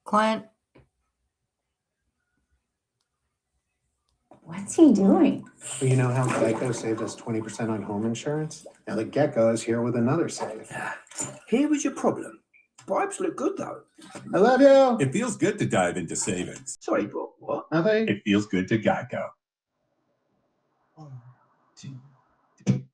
Client, What's he doing? Well, you know how Geico saved us 20% on home insurance? Now the gecko is here with another save. Here was your problem. Pipes look good though. I love you. It feels good to dive into savings. Sorry, but what? Nothing. It feels good to Geico. 1, 2, 3.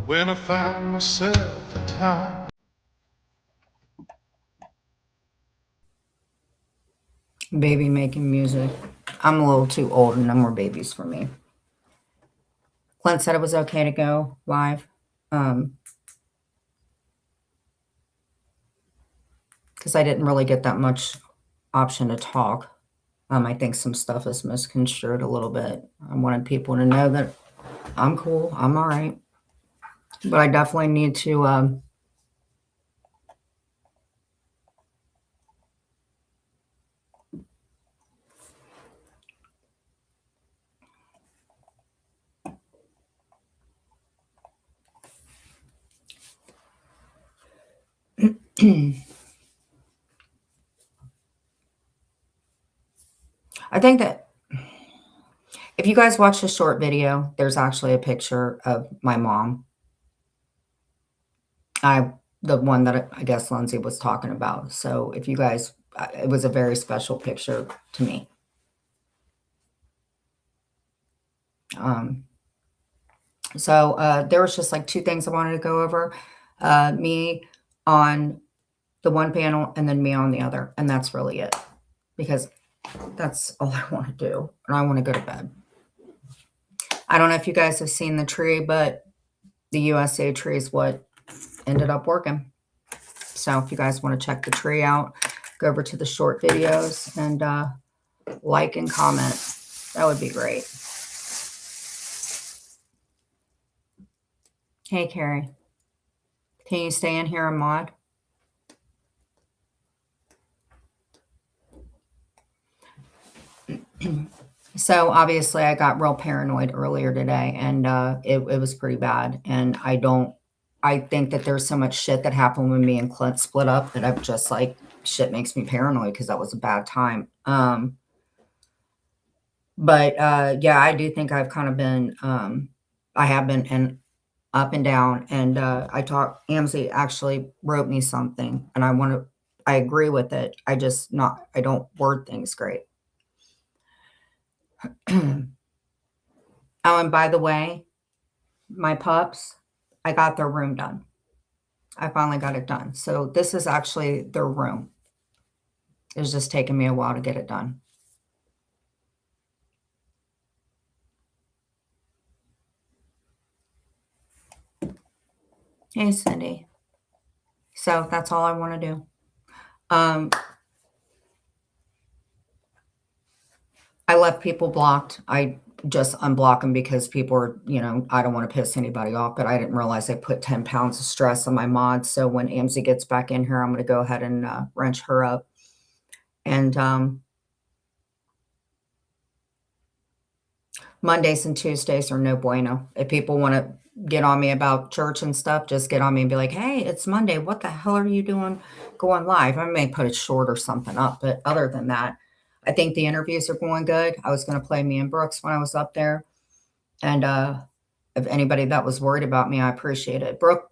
When I find myself in time. Baby making music. I'm a little too old and no more babies for me. Clint said it was okay to go live. Because I didn't really get that much option to talk. I think some stuff is misconstrued a little bit. I wanted people to know that I'm cool. I'm all right. But I definitely need to I think that if you guys watch the short video, there's actually a picture of my mom. The one that I guess Lindsay was talking about. So if you guys, it was a very special picture to me. So there was just like two things I wanted to go over. Me on the one panel and then me on the other. And that's really it. Because that's all I want to do. And I want to go to bed. I don't know if you guys have seen the tree, but the USA tree is what ended up working. So if you guys want to check the tree out, go over to the short videos and like and comment. That would be great. Hey, Carrie. Can you stay in here and mod? So obviously I got real paranoid earlier today and it was pretty bad. And I think that there's so much shit that happened when me and Clint split up that I'm just like, shit makes me paranoid because that was a bad time. But yeah, I do think I've kind of been, I have been and up and down. And Amzi actually wrote me something and I agree with it. I don't word things great. Oh, and by the way, my pups, I got their room done. I finally got it done. So this is actually their room. It's just taken me a while to get it done. Hey, Cindy. So that's all I want to do. I left people blocked. I just unblock them because people are, I don't want to piss anybody off, but I didn't realize I put 10 pounds of stress on my mod. So when Amzi gets back in here, I'm going to go ahead and wrench her up. And Mondays and Tuesdays are no bueno. If people want to get on me about church and stuff, just get on me and be like, hey, it's Monday. What the hell are you doing going live? I may put a short or something up. But other than that, I think the interviews are going good. I was going to play me and Brooks when I was up there. And if anybody that was worried about me, I appreciate it. Brooke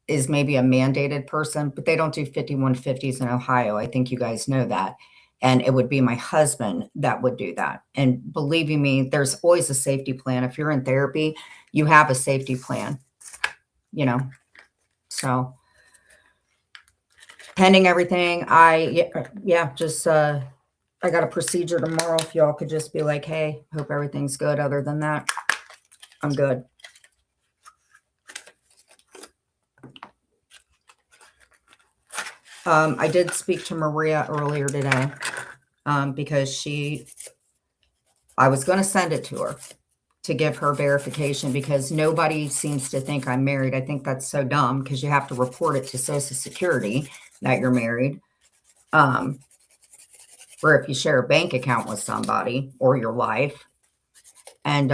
is maybe a mandated person, but they don't do 5150s in Ohio. I think you guys know that. And it would be my husband that would do that. And believing me, there's always a safety plan. If you're in therapy, you have a safety plan, So pending everything, I got a procedure tomorrow. If y'all could just be like, hey, hope everything's good. Other than that, I'm good. I did speak to Maria earlier today because I was going to send it to her to give her verification because nobody seems to think I'm married. I think that's so dumb because you have to report it to Social Security that you're married. Or if you share a bank account with somebody or your wife. And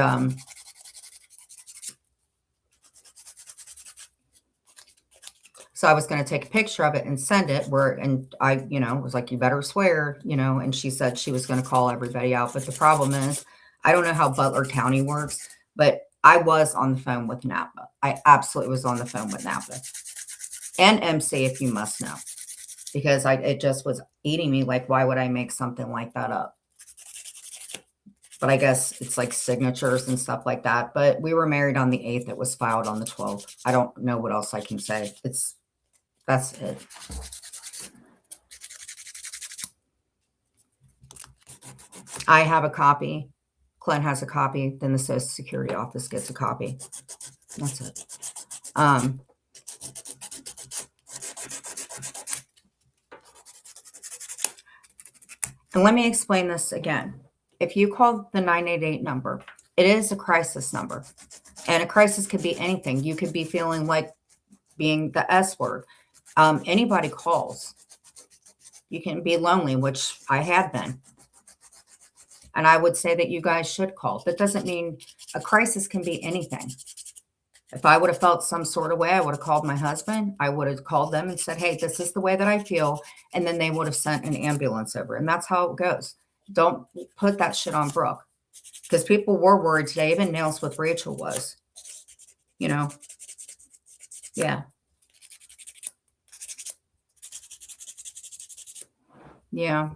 so I was going to take a picture of it and send it and I, was like, you better swear, and she said she was going to call everybody out. But the problem is, I don't know how Butler County works, but I was on the phone with Napa. I absolutely was on the phone with Napa and MC, if you must know, because it just was eating me. Like, why would I make something like that up? But I guess it's like signatures and stuff like that. But we were married on the 8th. It was filed on the 12th. I don't know what else I can say. That's it. I have a copy. Clint has a copy. Then the Social Security office gets a copy. That's it. And let me explain this again. If you call the 988 number, it is a crisis number. And a crisis could be anything. You could be feeling like being the S word. Anybody calls. You can be lonely, which I have been. And I would say that you guys should call. That doesn't mean a crisis can be anything. If I would have felt some sort of way, I would have called my husband. I would have called them and said, hey, this is the way that I feel. And then they would have sent an ambulance over. And that's how it goes. Don't put that shit on Brooke. Because people were worried today. Even Nails with Rachel was. Yeah. Yeah.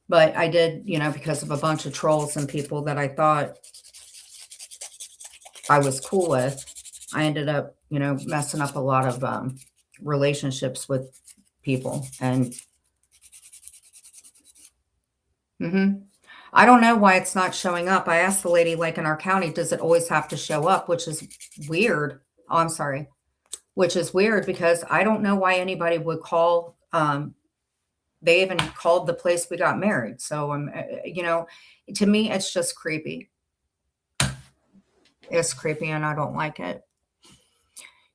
But I did, because of a bunch of trolls and people that I thought I was cool with, I ended up, messing up a lot of relationships with people. And I don't know why it's not showing up. I asked the lady, like in our county, does it always have to show up? Which is weird. Oh, I'm sorry. Which is weird because I don't know why anybody would call. They even called the place we got married. So, to me, it's just creepy. It's creepy and I don't like it.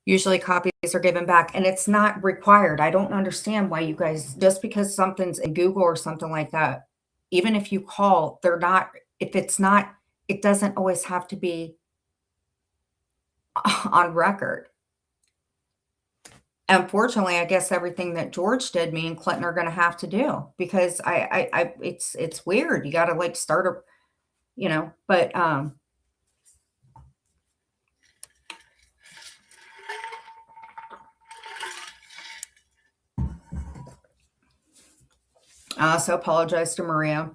Usually copies are given back and it's not required. I don't understand why you guys, just because something's in Google or something like that, even if you call, if it's not, it doesn't always have to be on record. Unfortunately, I guess everything that George did, me and Clinton are going to have to do because it's weird. You got to like start but, I also apologize to Maria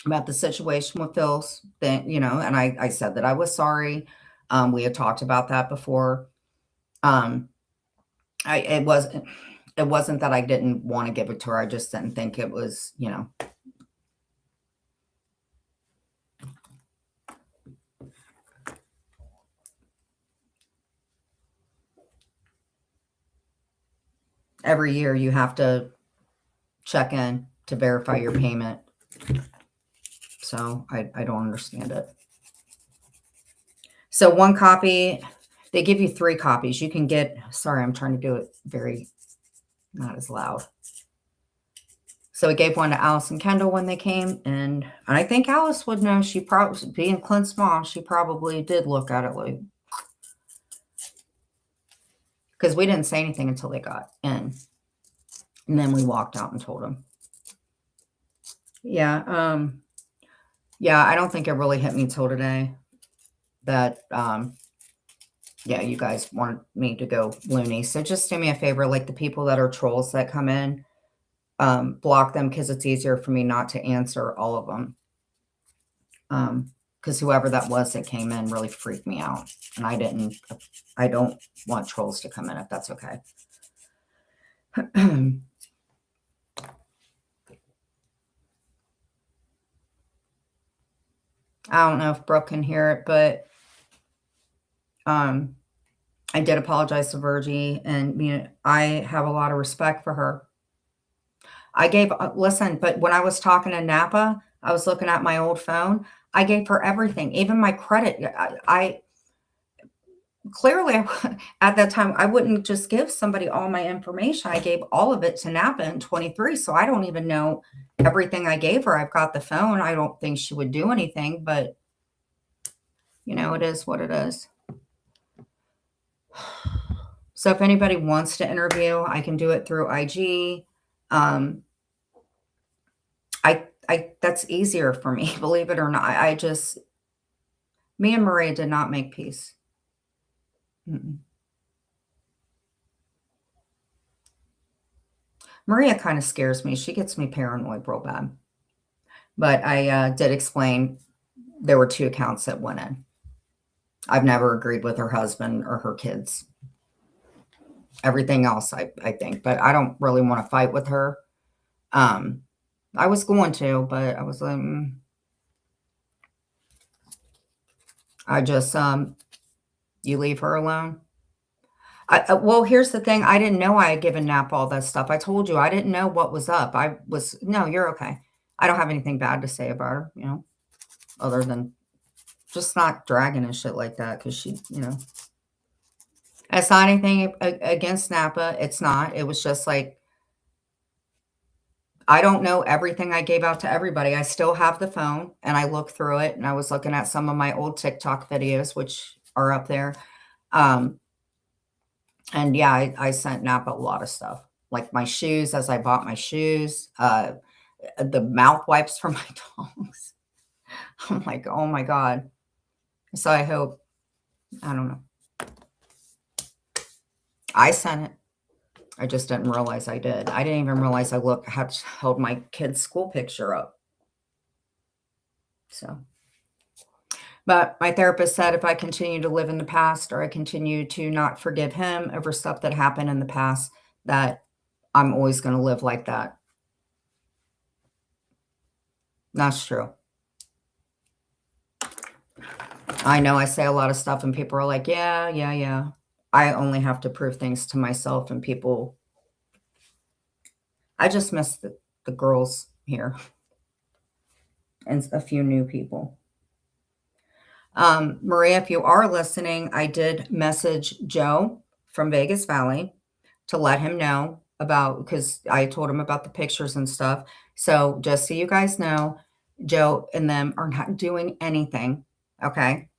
about the situation with Phil's thing, and I said that I was sorry. We had talked about that before. It wasn't that I didn't want to give it to her. I just didn't think it was, every year you have to check in to verify your payment. So I don't understand it. So one copy, they give you 3 copies. You can get, sorry, I'm trying to do it very, not as loud. So we gave one to Alice and Kendall when they came. And I think Alice would know. She probably, being Clint's mom, she probably did look at it like, because we didn't say anything until they got in. And then we walked out and told them. Yeah. Yeah, I don't think it really hit me till today that, yeah, you guys want me to go loony. So just do me a favor, like the people that are trolls that come in, block them because it's easier for me not to answer all of them. Because whoever that was that came in really freaked me out. And I don't want trolls to come in if that's okay. I don't know if Brooke can hear it, but I did apologize to Virgie, and I have a lot of respect for her. I gave listen, but when I was talking to Napa, I was looking at my old phone. I gave her everything, even my credit. I clearly at that time I wouldn't just give somebody all my information. I gave all of it to Napa in 23, so I don't even know everything I gave her. I've got the phone. I don't think she would do anything, but it is what it is. So if anybody wants to interview, I can do it through IG. I that's easier for me, believe it or not. Me and Maria did not make peace. Mm-mm. Maria kind of scares me. She gets me paranoid real bad. But I did explain there were 2 accounts that went in. I've never agreed with her husband or her kids. Everything else, I think. But I don't really want to fight with her. I was going to, but I was like, I just, you leave her alone. Well, here's the thing. I didn't know I had given Nap all that stuff. I told you I didn't know what was up. No, you're okay. I don't have anything bad to say about her, other than just not dragging and shit like that. Cause she, it's not anything against Napa. It's not. It was just like, I don't know everything I gave out to everybody. I still have the phone and I look through it, and I was looking at some of my old TikTok videos, which are up there. And yeah, I sent Napa a lot of stuff, like my shoes, as I bought my shoes, the mouth wipes for my dogs. I'm like, oh my God. So I hope, I don't know. I sent it. I just didn't realize I did. I didn't even realize I had held my kid's school picture up. So, but my therapist said if I continue to live in the past, or I continue to not forgive him over stuff that happened in the past, that I'm always going to live like that. That's true. I know I say a lot of stuff and people are like, yeah. I only have to prove things to myself, and people, I just miss the girls here and a few new people. Maria, if you are listening, I did message Joe from Vegas Valley to let him know about, because I told him about the pictures and stuff. So just so you guys know, Joe and them are not doing anything. Okay.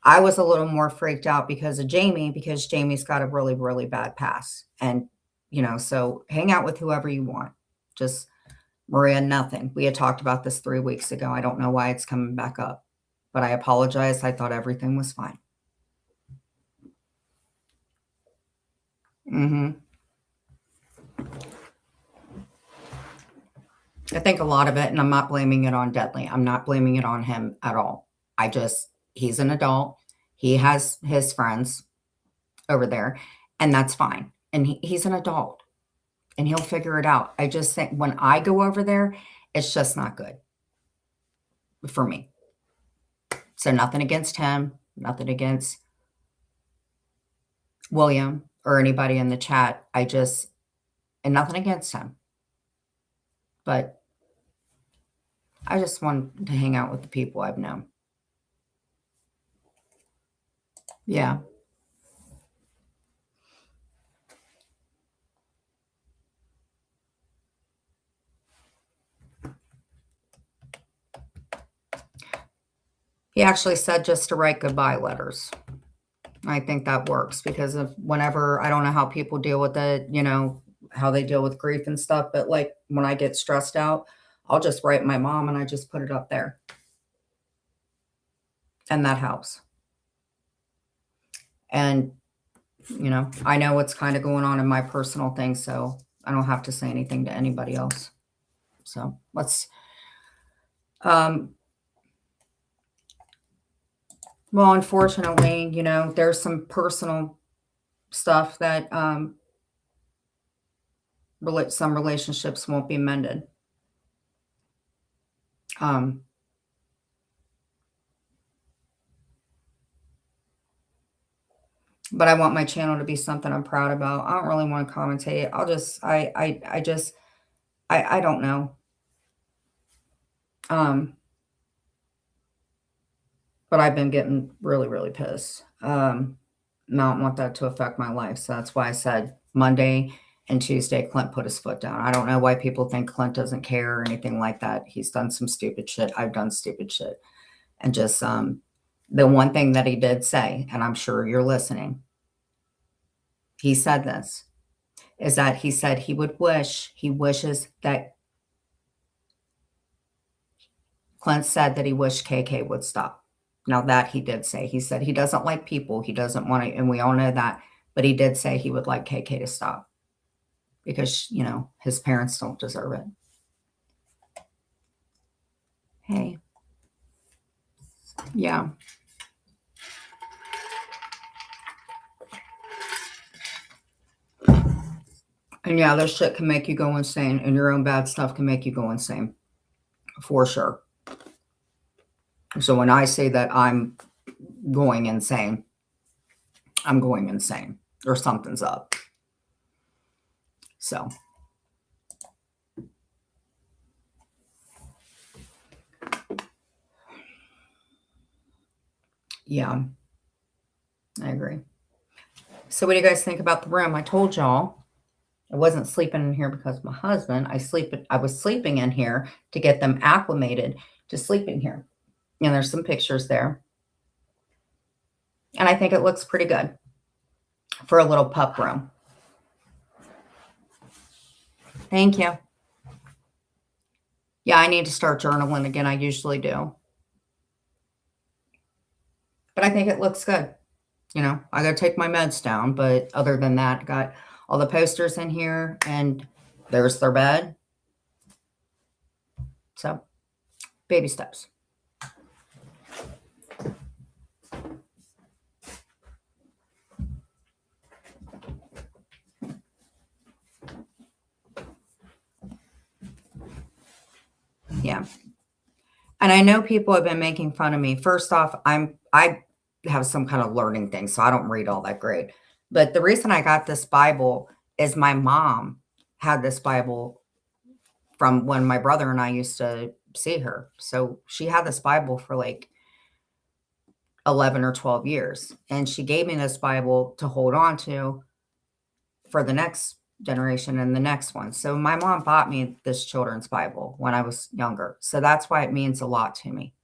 I was a little more freaked out because of Jamie, because Jamie's got a really, really bad past. And, so hang out with whoever you want. Just Maria, nothing. We had talked about this 3 weeks ago. I don't know why it's coming back up, but I apologize. I thought everything was fine. I think a lot of it, and I'm not blaming it on Deadly. I'm not blaming it on him at all. He's an adult. He has his friends over there, and that's fine. And he's an adult, and he'll figure it out. I just think when I go over there, it's just not good for me. So nothing against him, nothing against William or anybody in the chat. And nothing against him. But I just want to hang out with the people I've known. Yeah. He actually said just to write goodbye letters. I think that works because of whenever, I don't know how people deal with it, how they deal with grief and stuff. But like when I get stressed out, I'll just write my mom and I just put it up there. And that helps. And, I know what's kind of going on in my personal thing, so I don't have to say anything to anybody else. So let's, well, unfortunately, there's some personal stuff that some relationships won't be mended. but I want my channel to be something I'm proud about. I don't really want to commentate. I don't know. But I've been getting really, really pissed. I don't want that to affect my life. So that's why I said Monday and Tuesday, Clint put his foot down. I don't know why people think Clint doesn't care or anything like that. He's done some stupid shit. I've done stupid shit. And just the one thing that he did say, and I'm sure you're listening, he said this, is that he said he wishes that Clint said that he wished KK would stop. Now that he did say, he said he doesn't like people. He doesn't want to, and we all know that, but he did say he would like KK to stop because, you know, his parents don't deserve it. Hey. Yeah. And yeah, this shit can make you go insane, and your own bad stuff can make you go insane. For sure. So when I say that I'm going insane, I'm going insane or something's up. So. Yeah, I agree. So what do you guys think about the room? I told y'all I wasn't sleeping in here because of my husband. I was sleeping in here to get them acclimated to sleeping here. And there's some pictures there. And I think it looks pretty good for a little pup room. Thank you. Yeah, I need to start journaling again. I usually do. But I think it looks good. You know, I got to take my meds down. But other than that, got all the posters in here. And there's their bed. So, baby steps. Yeah. And I know people have been making fun of me. First off, I have some kind of learning thing, so I don't read all that great. But the reason I got this Bible is my mom had this Bible from when my brother and I used to see her. So she had this Bible for like 11 or 12 years. And she gave me this Bible to hold on to for the next generation and the next one. So my mom bought me this children's Bible when I was younger. So that's why it means a lot to me.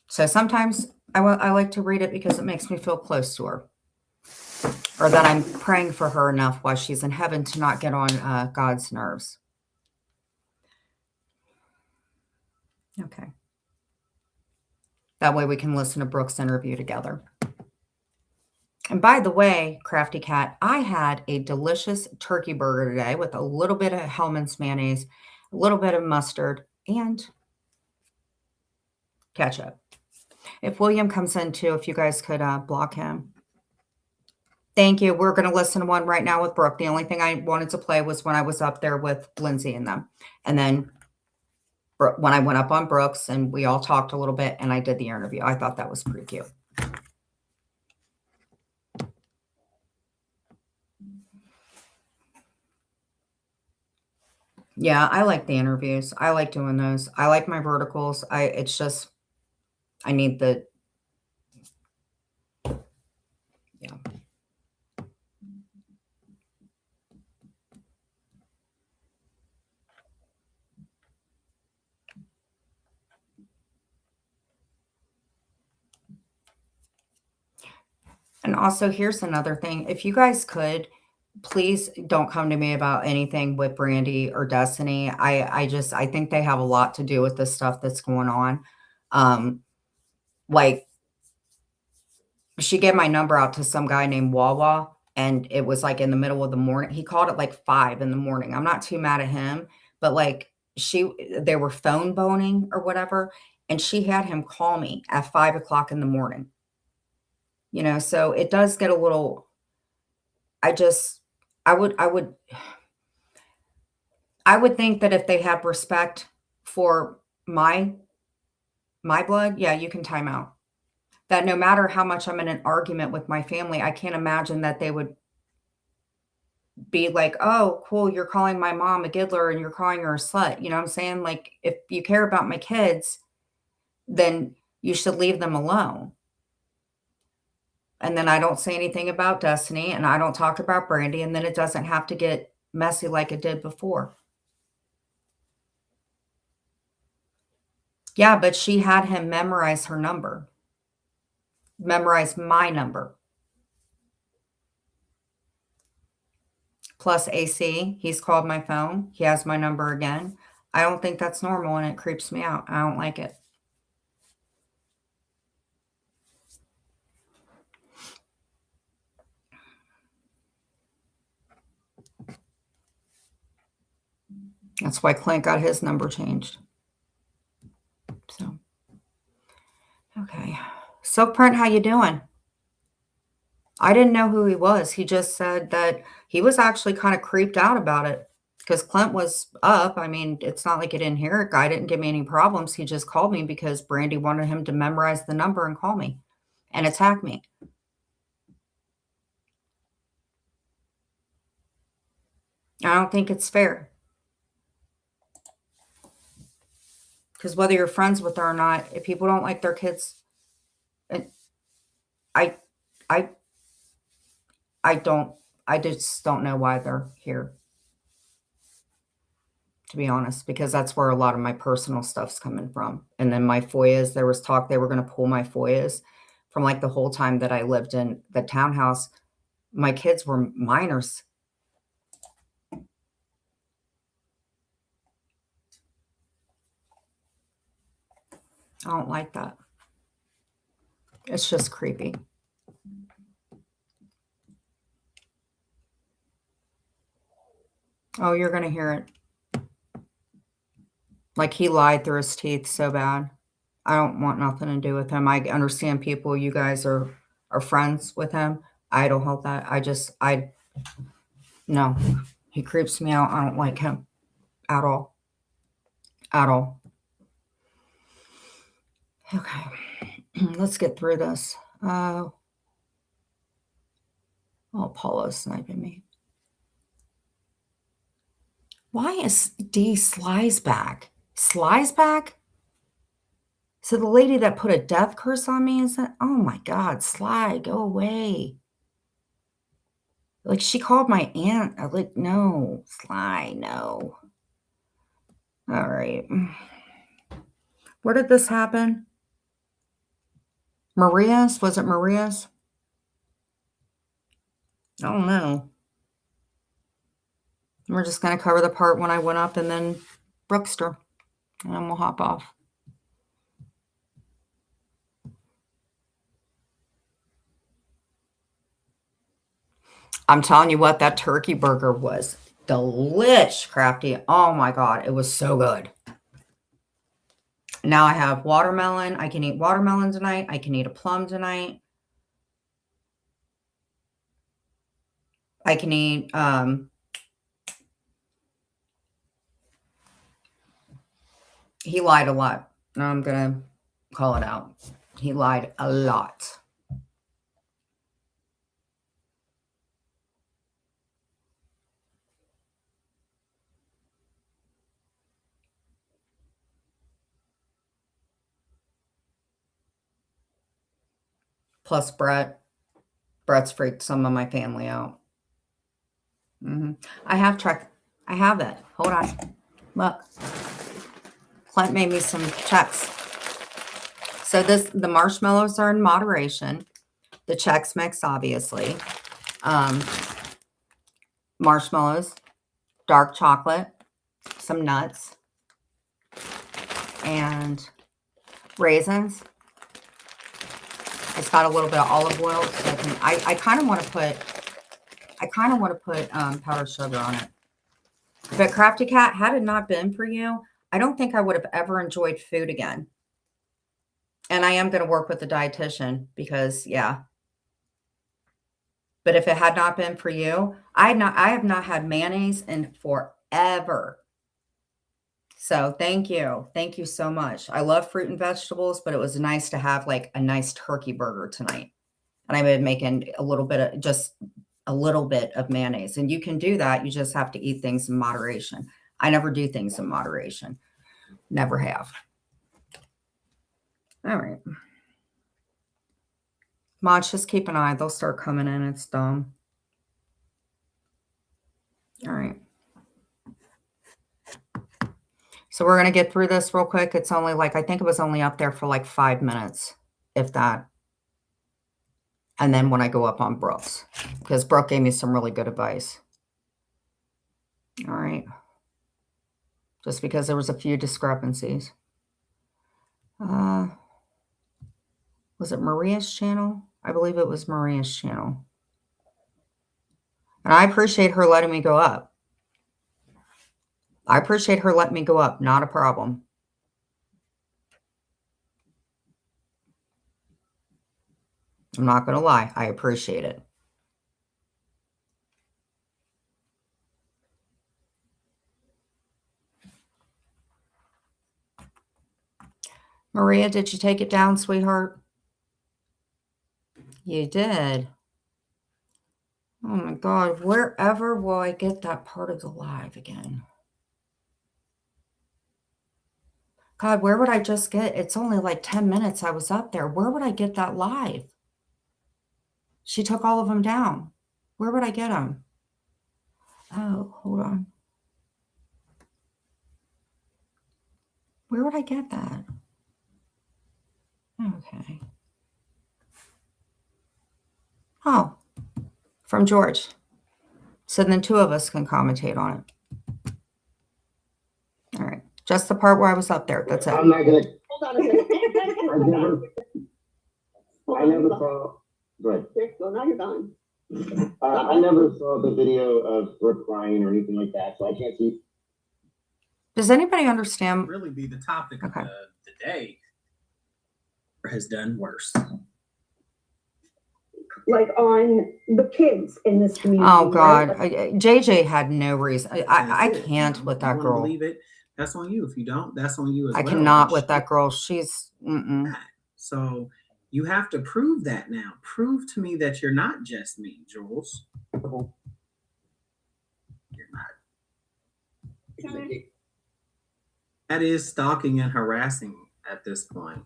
So sometimes I like to read it because it makes me feel close to her. Or that I'm praying for her enough while she's in heaven to not get on God's nerves. Okay. That way we can listen to Brooke's interview together. And by the way, Crafty Cat, I had a delicious turkey burger today with a little bit of Hellmann's mayonnaise, a little bit of mustard, and ketchup. If William comes in too, if you guys could block him. Thank you. We're going to listen to one right now with Brooke. The only thing I wanted to play was when I was up there with Lindsay and them. And then when I went up on Brooks and we all talked a little bit and I did the interview. I thought that was pretty cute. Yeah, I like the interviews. I like doing those. I like my verticals. It's just, I need the, yeah. And also, here's another thing. If you guys could, please don't come to me about anything with Brandy or Destiny. I think they have a lot to do with the stuff that's going on. Like, she gave my number out to some guy named Wawa, and it was like in the middle of the morning. He called at like 5 in the morning. I'm not too mad at him, but like they were phone boning or whatever, and she had him call me at 5 o'clock in the morning. You know, so it does get a little, I would think that if they had respect for my My blood? Yeah, you can time out. That no matter how much I'm in an argument with my family, I can't imagine that they would be like, "Oh, cool, you're calling my mom a giddler and you're calling her a slut." You know what I'm saying? Like, if you care about my kids, then you should leave them alone. And then I don't say anything about Destiny and I don't talk about Brandy, and then it doesn't have to get messy like it did before. Yeah, but she had him memorize her number, memorize my number. Plus AC, he's called my phone. He has my number again. I don't think that's normal and it creeps me out. I don't like it. That's why Clint got his number changed. So, okay. Silk Print, how you doing? I didn't know who he was. He just said that he was actually kind of creeped out about it because Clint was up. I mean, it's not like he didn't hear it. Guy didn't give me any problems. He just called me because Brandy wanted him to memorize the number and call me and attack me. I don't think it's fair. Because whether you're friends with her or not, if people don't like their kids, I, I, I just don't know why they're here, to be honest, because that's where a lot of my personal stuff's coming from. And then my FOIAs, there was talk they were going to pull my FOIAs from like the whole time that I lived in the townhouse. My kids were minors. I don't like that. It's just creepy. Oh, you're going to hear it. Like he lied through his teeth so bad. I don't want nothing to do with him. I understand people, you guys are friends with him. I don't hold that. No, he creeps me out. I don't like him at all. At all. Okay. Let's get through this. Oh, Paula's sniping me. Why is D Sly's back? Sly's back? So the lady that put a death curse on me is that? Oh my God, Sly, go away. Like she called my aunt. I'm like, no, Sly, no. All right. Where did this happen? Maria's? Was it Maria's? I don't know. We're just going to cover the part when I went up and then Brookster. And then we'll hop off. I'm telling you what, that turkey burger was delish, Crafty. Oh my God, it was so good. Now I have watermelon. I can eat watermelon tonight. I can eat a plum tonight. I can eat he lied a lot. Now I'm going to call it out. He lied a lot. Plus Brett. Brett's freaked some of my family out. I have it. Hold on. Look. Clint made me some checks. So the marshmallows are in moderation. The Chex Mix, obviously. Marshmallows, dark chocolate, some nuts, and raisins. It's got a little bit of olive oil. So I kind of want to put powdered sugar on it. But Crafty Cat, had it not been for you, I don't think I would have ever enjoyed food again. And I am going to work with the dietitian because, yeah. But if it had not been for you, I have not had mayonnaise in forever. So thank you. Thank you so much. I love fruit and vegetables, but it was nice to have like a nice turkey burger tonight. And I've been making a little bit of just a little bit of mayonnaise. And you can do that. You just have to eat things in moderation. I never do things in moderation. Never have. All right. Mods, just keep an eye. They'll start coming in. It's dumb. All right. So we're going to get through this real quick. It's only like, I think it was only up there for like 5 minutes, if that. And then when I go up on Brooks, because Brooke gave me some really good advice. All right. Just because there was a few discrepancies. Was it Maria's channel? I believe it was Maria's channel. And I appreciate her letting me go up. I appreciate her letting me go up. Not a problem. I'm not going to lie. I appreciate it. Maria, did you take it down, sweetheart? You did. Oh my God. Wherever will I get that part of the live again? God, where would I just get? It's only like 10 minutes I was up there. Where would I get that live? She took all of them down. Where would I get them? Oh, hold on. Where would I get that? Okay. Oh, from George. So then 2 of us can commentate on it. All right. Just the part where I was up there. That's it. I'm not gonna. Hold on a second. I never saw. Right. Well, now you're gone. I never saw the video of Brooke crying or anything like that, so I can't see. Does anybody understand? Really be the topic Okay. of the day has done worse. Like on the kids in this community. Oh God, right? JJ had no reason. I That's it. can't with that You wanna girl. Believe it. That's on you. If you don't, that's on you as I well. cannot But with that girl. She's So you have to prove that now. Prove to me that you're not just me, Jules. You're not. That is stalking and harassing at this point.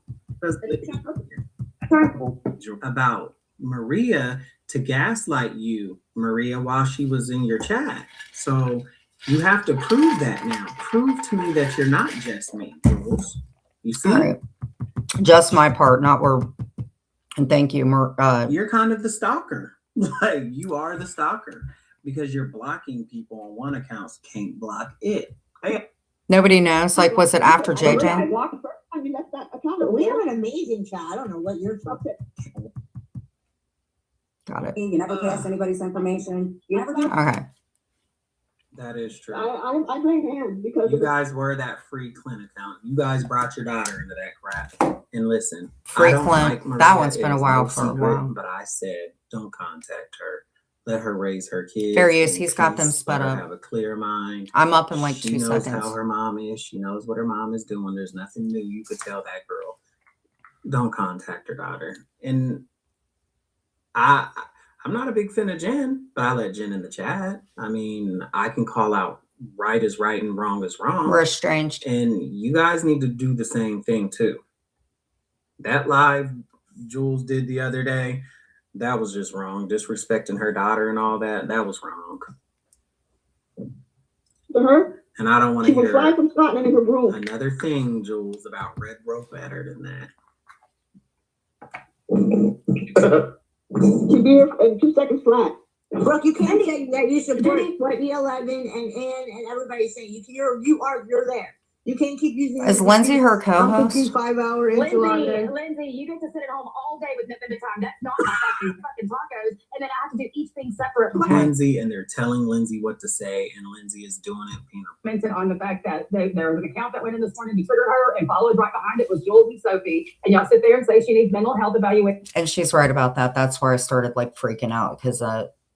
About Maria to gaslight you, Maria, while she was in your chat. So you have to prove that now. Prove to me that you're not just me, Jules. You see? all right. Just my part, not where. And thank you, You're kind of the stalker. Like you are the stalker because you're blocking people on one account. So can't block it. Hey, nobody knows. Like, was it after I JJ? walked the first time you left that account. We have an amazing chat. I don't know what you're talking. Got it. You never pass anybody's information. You never do. Okay. that is true. I blame him because You guys were that free Clint account. You guys brought your daughter into that crap. And listen, Free I don't Clint. like Maria. That one's been a It's while no for a secret, while. But I said, don't contact her. Let her raise her kids. There he is. in He's got them peace. sped Let her up. Have a clear mind. I'm up in like She 2 knows seconds. how her mom is. She knows what her mom is doing. There's nothing new you could tell that girl. Don't contact her daughter. And I'm not a big fan of Jen, but I let Jen in the chat. I mean, I can call out right is right and wrong is wrong. We're estranged. And you guys need to do the same thing too. That live Jules did the other day, that was just wrong. Disrespecting her daughter and all that, that was wrong. her. And I don't want She to was hear flying from Scotland in her room. another thing, Jules, about Red Rope better than that. She'd be here in 2 seconds flat. Brooke, you can't say that you support E11 and Ann and everybody saying you're there. You can't keep using. Is Lindsay her co-host? 5-hour Lindsay, you get to sit at home all day with nothing to time. That's not my fucking tacos. And then I have to do each thing separate. Lindsay, and they're telling Lindsay what to say, and Lindsay is doing it. Commented on the fact that there was an account that went in this morning to trigger her, and followed right behind it was Jules and Sophie. And y'all sit there and say she needs mental health evaluation. And she's right about that. That's where I started like freaking out because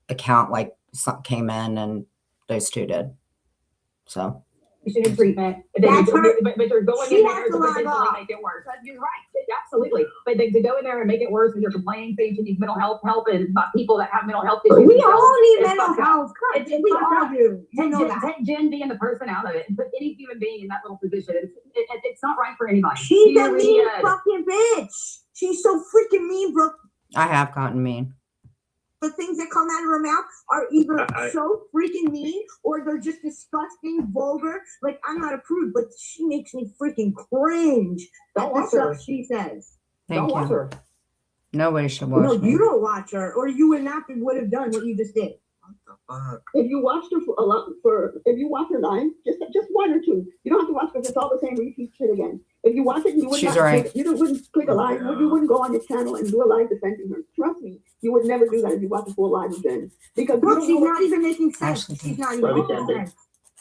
account like something came in and those 2 did. So in treatment, but That's her- they're going she in has there to to log potentially off. make it worse. You're right, absolutely. But to go in there and make it worse, and you're complaining, saying you need mental health help, and about people that have mental health issues. We all need It's mental fucked up. health. It's We fucked all up. do. You know that. Take Jen being the person out of it and put any human being in that little position. It's not right for anybody. She's a Period. mean fucking bitch. She's so freaking mean, Brooke. I have gotten mean. The things that come out of her mouth are either so freaking mean or they're just disgusting, vulgar. Like, I'm not a prude, but she makes me freaking cringe at Don't the watch her. stuff she says. Thank Don't you. watch her. Nobody should watch No, me. you don't watch her, or you would not would have done what you just did. If you watched her if you watch her live, just one or two. You don't have to watch because it's all the same repeat shit again. If you watch it, you would She's not right. wouldn't click a live. You wouldn't go on this channel and do a live defending her. Trust me, you would never do that if you watch a full live of Jen. Because Look, she's not even making sense. Actually, She's not even Probably making can't be. sense.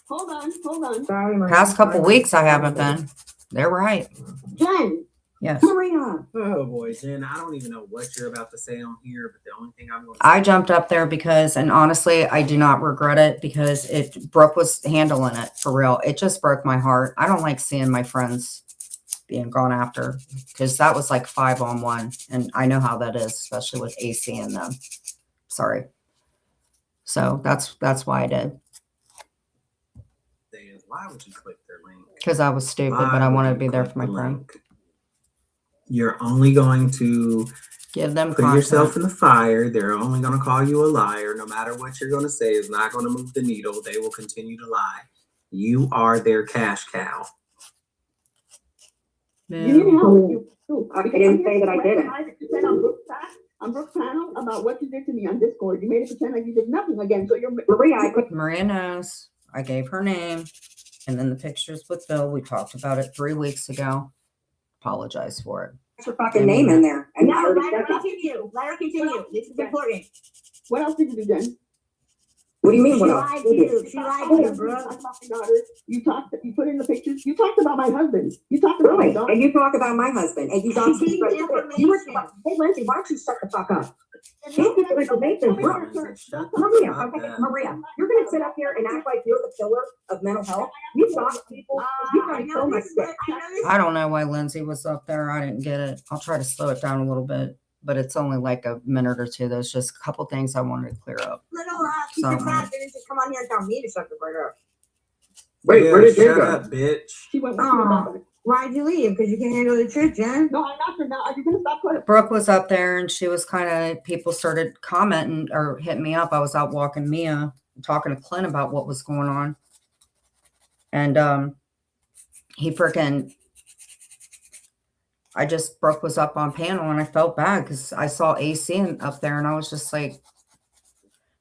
Hold on. Sorry, Maria. Past couple weeks, I haven't been. They're right. Jen, Yes. Maria. Oh boy, Jen, I don't even know what you're about to say on here, but the only thing I'm going to I jumped up there because, and honestly, I do not regret it because Brooke was handling it for real. It just broke my heart. I don't like seeing my friends being gone after because that was like 5-on-1. And I know how that is, especially with AC and them. Sorry. So that's why I did. say is, why would you click their link? Because I was stupid, Why but I would wanted you to be there click for my the friend. link? You're only going to Give them put content. yourself in the fire. They're only going to call you a liar. No matter what you're going to say is not going to move the needle. They will continue to lie. You are their cash cow. You need Yeah. help. You I didn't say that I didn't. You said on Brooke's panel about what you did to me on Discord. You made it pretend like you did nothing again. So you're Maria, Maria knows. I gave her name. And then the pictures with Bill. We talked about it 3 weeks ago. Apologize for it. your fucking name in there. And No, already let her said that. continue. Let her continue. This is important. What else did you do, Jen? What do you mean? She What else? lied to you. She lied to you, bro. You put in the pictures. You talked about my husband. You talked about my Really? daughter. And you talk about my husband, and you don't. She gave me information. Hey, Lindsay, why don't you shut the fuck up? Give me the information, bro. Maria, okay, Maria, you're gonna sit up here and act like you're the killer of mental health. You talk to people. You I gotta know kill my this, shit. I don't know why Lindsay was up there. I didn't get it. I'll try to slow it down a little bit, but it's only like a minute or two. There's just a couple things I wanted to clear up. Little piece of crap didn't just come on here and tell me to shut the fuck up. Wait, where did Jen shut go? up, bitch. She went. Why'd you leave? Because you can't handle the truth, Jen. No, I'm not sure now. Are you gonna stop putting? Brooke was up there and she was kind of, people started commenting or hitting me up. I was out walking Mia, talking to Clint about what was going on. And he freaking, Brooke was up on panel and I felt bad because I saw AC up there and I was just like,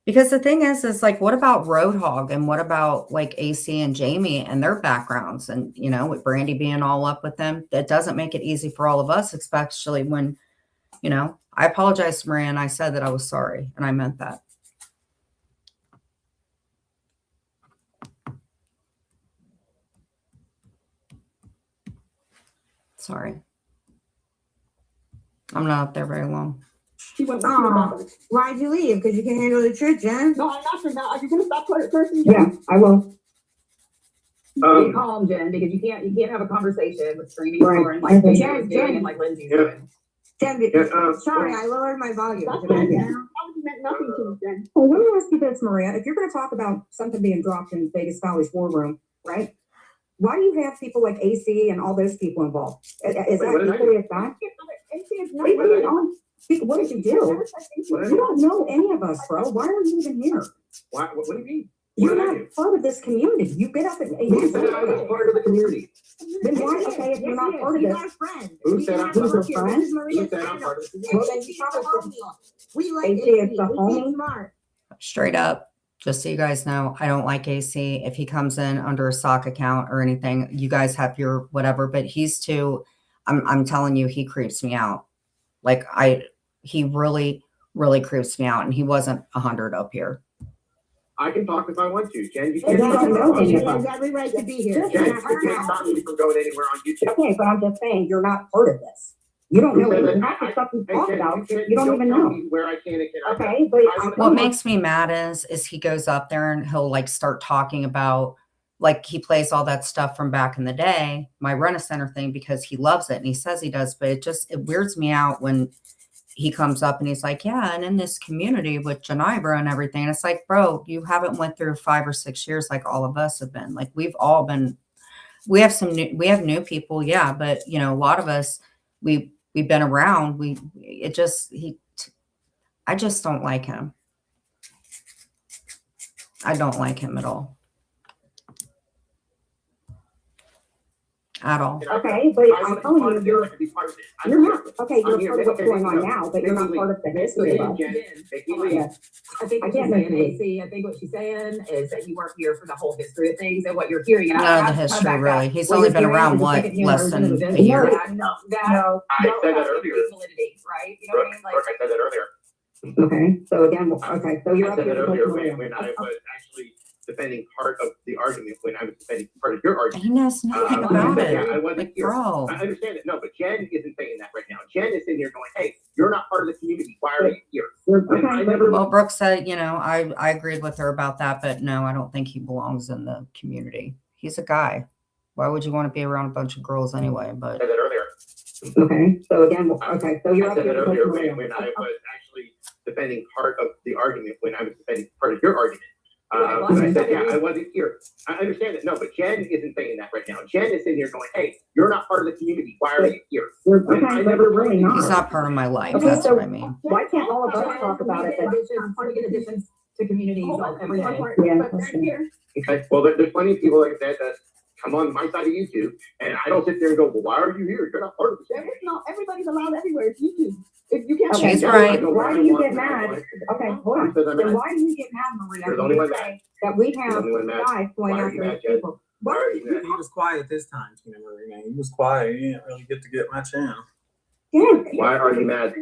because the thing is like, what about Roadhog and what about like AC and Jamie and their backgrounds? And, you know, with Brandy being all up with them, that doesn't make it easy for all of us, especially when, you know, I apologized to Maria and I said that I was sorry and I meant that. Sorry. I'm not up there very long. She went. Why'd you leave? Because you can't handle the truth, Jen. No, I'm not sure now. Are you gonna stop cursing? Yeah, I will. Be calm, Jen, because you can't have a conversation with screaming Right. or like Jen, Jen, doing Jen. and like Lindsay's Yeah. doing. Jen, sorry, I lowered my volume. That's fine. That meant nothing to me, Jen. Well, let me ask you this, Maria. If you're going to talk about something being dropped in Vegas Valley's war room, right? Why do you have people like AC and all those people involved? Is Wait, that what did I equally as bad? Wait, what did you do? You don't know any of us, bro. Why are you even here? What do you mean? You're not part of this community. You get up and Who said I was part of the community? then why, okay, if you're not part of this, Who said I'm Who's part of your the friend? Who said I'm part of the community? Well, then you probably shouldn't. We like AC is the AC. homie. Smart. Straight up, just so you guys know, I don't like AC. If he comes in under a sock account or anything, you guys have your whatever, but he's too, I'm telling you, he creeps me out. Like he really, really creeps me out. And he wasn't 100 up here. I can talk if I want to. Jen, you Well, can't then stop don't me know from any going. of us. Has every right to be here. Jen, you can't stop me from going anywhere on YouTube. Okay, but I'm just saying, you're not part of this. You don't know even half the stuff we Hey, talk Jen, about. can't- You don't even tell know. me where I can and cannot. Okay, but I- What makes me mad is he goes up there and he'll like start talking about like he plays all that stuff from back in the day, my Rent-A-Center thing, because he loves it and he says he does, but it weirds me out when he comes up and he's like, yeah, and in this community with Genibra and everything. And it's like, bro, you haven't went through 5 or 6 years like all of us have been. Like we've all been, we have new people, yeah, but you know, a lot of us, we've been around. I just don't like him. I don't like him at all. At all. Okay, but I'm telling you, you're not. Okay, you're part of what's going on now, but you're not part of the history of it. I think what she's saying, AC, I think what she's saying is that you weren't here for the whole history of things and what you're hearing. And None of the history, really. He's only been around, what, less than a year? No, I said that earlier. Validity, right? You know what I mean? Like, I said that earlier. Okay, so again, okay, so you're I up said that here. earlier when I was actually defending part of the argument, when I was defending part of your argument. He knows nothing about it. Yeah, I wasn't Like, here. bro. I understand it. No, but Jen isn't saying that right now. Jen is sitting here going, hey, you're not part of the community. Why are you here? And I never. Well, Brooke said, you know, I agreed with her about that, but no, I don't think he belongs in the community. He's a guy. Why would you want to be around a bunch of girls anyway? But I said that earlier. Okay, so again, okay, so you're I up said that here. earlier when I was actually defending part of the argument, when I was defending part of your argument. I said, yeah, I wasn't here. I understand it. No, but Jen isn't saying that right now. Jen is sitting here going, hey, you're not part of the community. Why are you here? Okay, I but never you're really not. he's not part of my life. Okay, That's so what I mean. why can't all of us talk about it then? part of the additions to communities every day. Yeah, But right here, Okay, well, there's plenty of people, like I said, that come on my side of YouTube, and I don't sit there and go, well, why are you here? You're not part of the there community. is no, everybody's allowed everywhere. It's YouTube. If you can't. She's Yeah, right. I go where Why I do you want, get when I mad? want. Okay, hold on. Because I'm Then mad. why do you get mad, Maria? You're the when only you one say that we You're have the only one mad. guys going Why are you after mad, Jen? people? Why are you mad? He was quiet this time, Tina Marie, man. He was quiet. He didn't really get to get much in. Yeah. Why are you mad?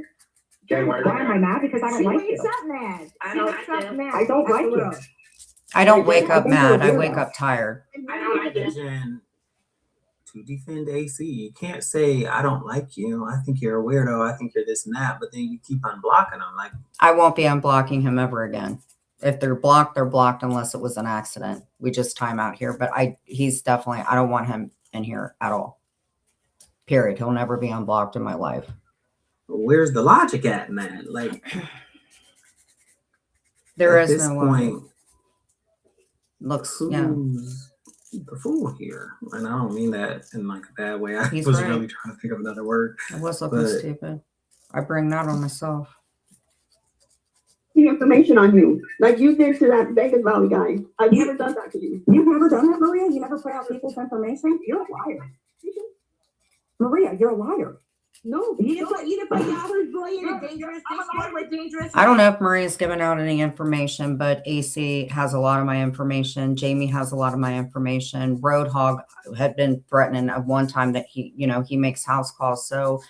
Jen, why are you Why am I mad? mad? Because I don't like you. mad. I don't like you. I don't like you. I don't wake up I think you're mad. I weirdo. wake up tired. I don't like you. Jen, to defend AC, you can't say, I don't like you. I think you're a weirdo. I think you're this and that. But then you keep on blocking them. Like, I won't be unblocking him ever again. If they're blocked unless it was an accident. We just time out here. But he's definitely, I don't want him in here at all. Period. He'll never be unblocked in my life. where's the logic at in that? Like, There at is this no point, looks, yeah. who's the fool here? And I don't mean that in like a bad way. I He's was right. really trying to think of another word. I was looking But- stupid. I bring that on myself. The information on you, like you did to that Vegas Valley guy. I've never done that to you. You've never done that, Maria? You never put out people's information? You're a liar. Maria, you're a liar. No. You didn't put Yahoo's boy in a dangerous, dangerous. I don't know if Maria's given out any information, but AC has a lot of my information. Jamie has a lot of my information. Roadhog had been threatening at one time that he makes house calls. So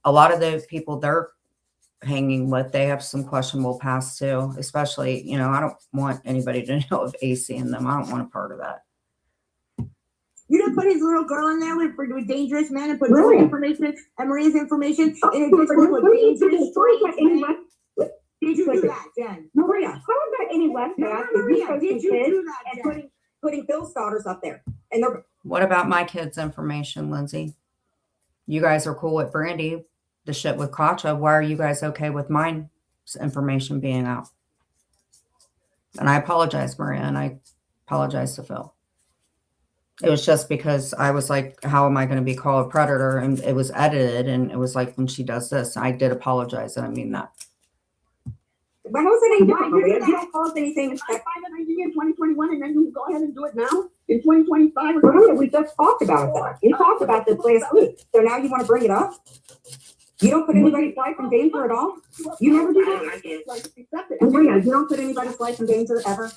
a lot of the people they're hanging with, they have some questionable past too, especially, I don't want anybody to know of AC in them. I don't want a part of that. You didn't put his little girl in there with dangerous men and put her information and Maria's information in a different with dangerous men. Did you do that, Jen? Maria, how is that any less bad? Maria, did you do that, Jen? Putting Phil's daughters up there. And they're What about my kids' information, Lindsay? You guys are cool with Brandy, the shit with Katja. Why are you guys okay with mine information being out? And I apologize, Maria, and I apologize to Phil. It was just because I was like, how am I going to be called a predator? And it was edited, and it was like when she does this, I did apologize, and I mean that. But how's it any different, Maria? You don't call us anything. I find an idea in 2021 and then you go ahead and do it now in 2025. Maria, we just talked about it. We talked about this last week. So now you want to bring it up? You don't put anybody's life in danger at all? You never do that? Like, accept it. Maria, you don't put anybody's life in danger ever?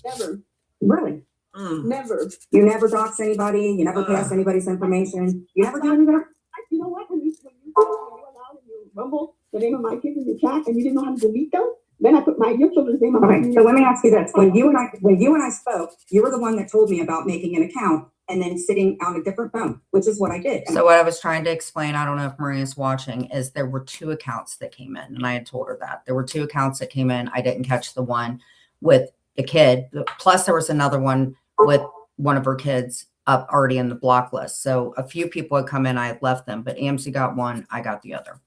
Never. Really? Never. You never dox anybody, you never pass anybody's information, you never do any of that? You know what? When you allowed and you rumble the name of my kids in your chat and you didn't know how to delete them, then I put your children's name on my Okay, so let me ask you this. When you and I spoke, you were the one that told me about making an account and then sitting on a different phone, which is what I did. So what I was trying to explain, I don't know if Maria's watching, is there were 2 accounts that came in, and I had told her that. There were 2 accounts that came in. I didn't catch the one with the kid. Plus there was another one with one of her kids up already in the block list. So a few people had come in, I had left them, but Amsy got one, I got the other.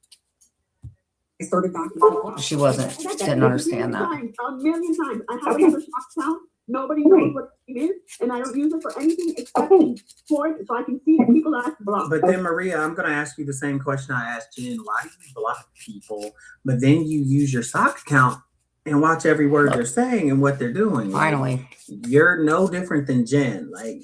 She wasn't, didn't understand that. A million times. I have another shop account. Nobody knows what it is, and I don't use it for anything except for it, so I can see that people ask block. But then, Maria, I'm going to ask you the same question I asked Jen. Why do you block people, but then you use your sock account and watch every word they're saying and what they're doing? Finally. Like, you're no different than Jen. Like,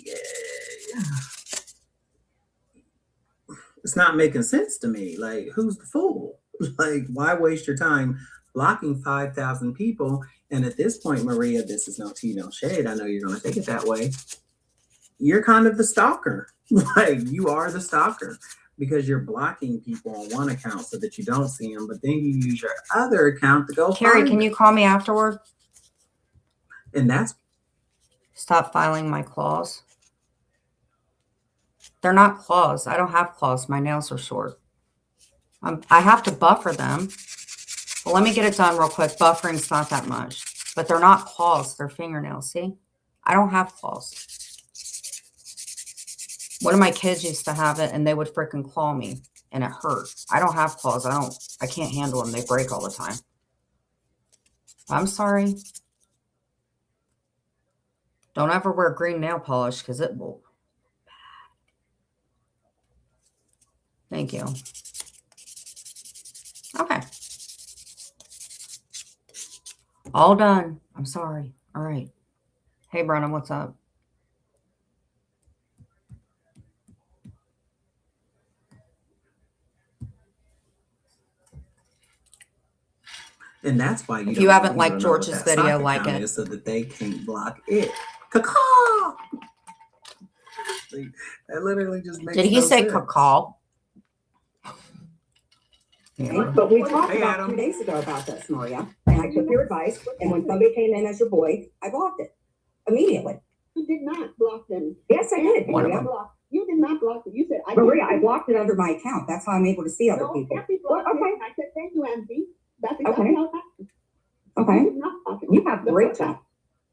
it's not making sense to me. Like, who's the fool? Like, why waste your time blocking 5,000 people? And at this point, Maria, this is no tea, no shade. I know you're going to take it that way. You're kind of the stalker. Like, you are the stalker because you're blocking people on one account so that you don't see them, but then you use your other account to go Carrie, find can them. you call me afterward? And that's Stop filing my claws. They're not claws. I don't have claws. My nails are short. I have to buffer them. Well, let me get it done real quick. Buffering's not that much, but they're not claws. They're fingernails. See, I don't have claws. One of my kids used to have it and they would freaking claw me and it hurt. I don't have claws. I can't handle them. They break all the time. I'm sorry. Don't ever wear green nail polish because it will. Thank you. Okay. All done. I'm sorry. All right. Hey, Brennan, what's up? And that's why If don't you haven't don't liked know George's what that video, sock like account it. is so that they can't block it. Caw. That literally just makes Did he no say sense. cacao? But we talked Hey, about Adam. 2 days ago about this, Maria, and I took your advice, and when somebody came in as your boy, I blocked it immediately. You did not block them. Yes, I did, One of Maria. them. You did not block it. You said, Maria, I blocked it under my account. That's how I'm able to see other No, people. can't be blocked. Well, okay. I said, thank you, Angie. That's Okay. exactly how it happened. Okay. You did not block it. You have The great first chat. time-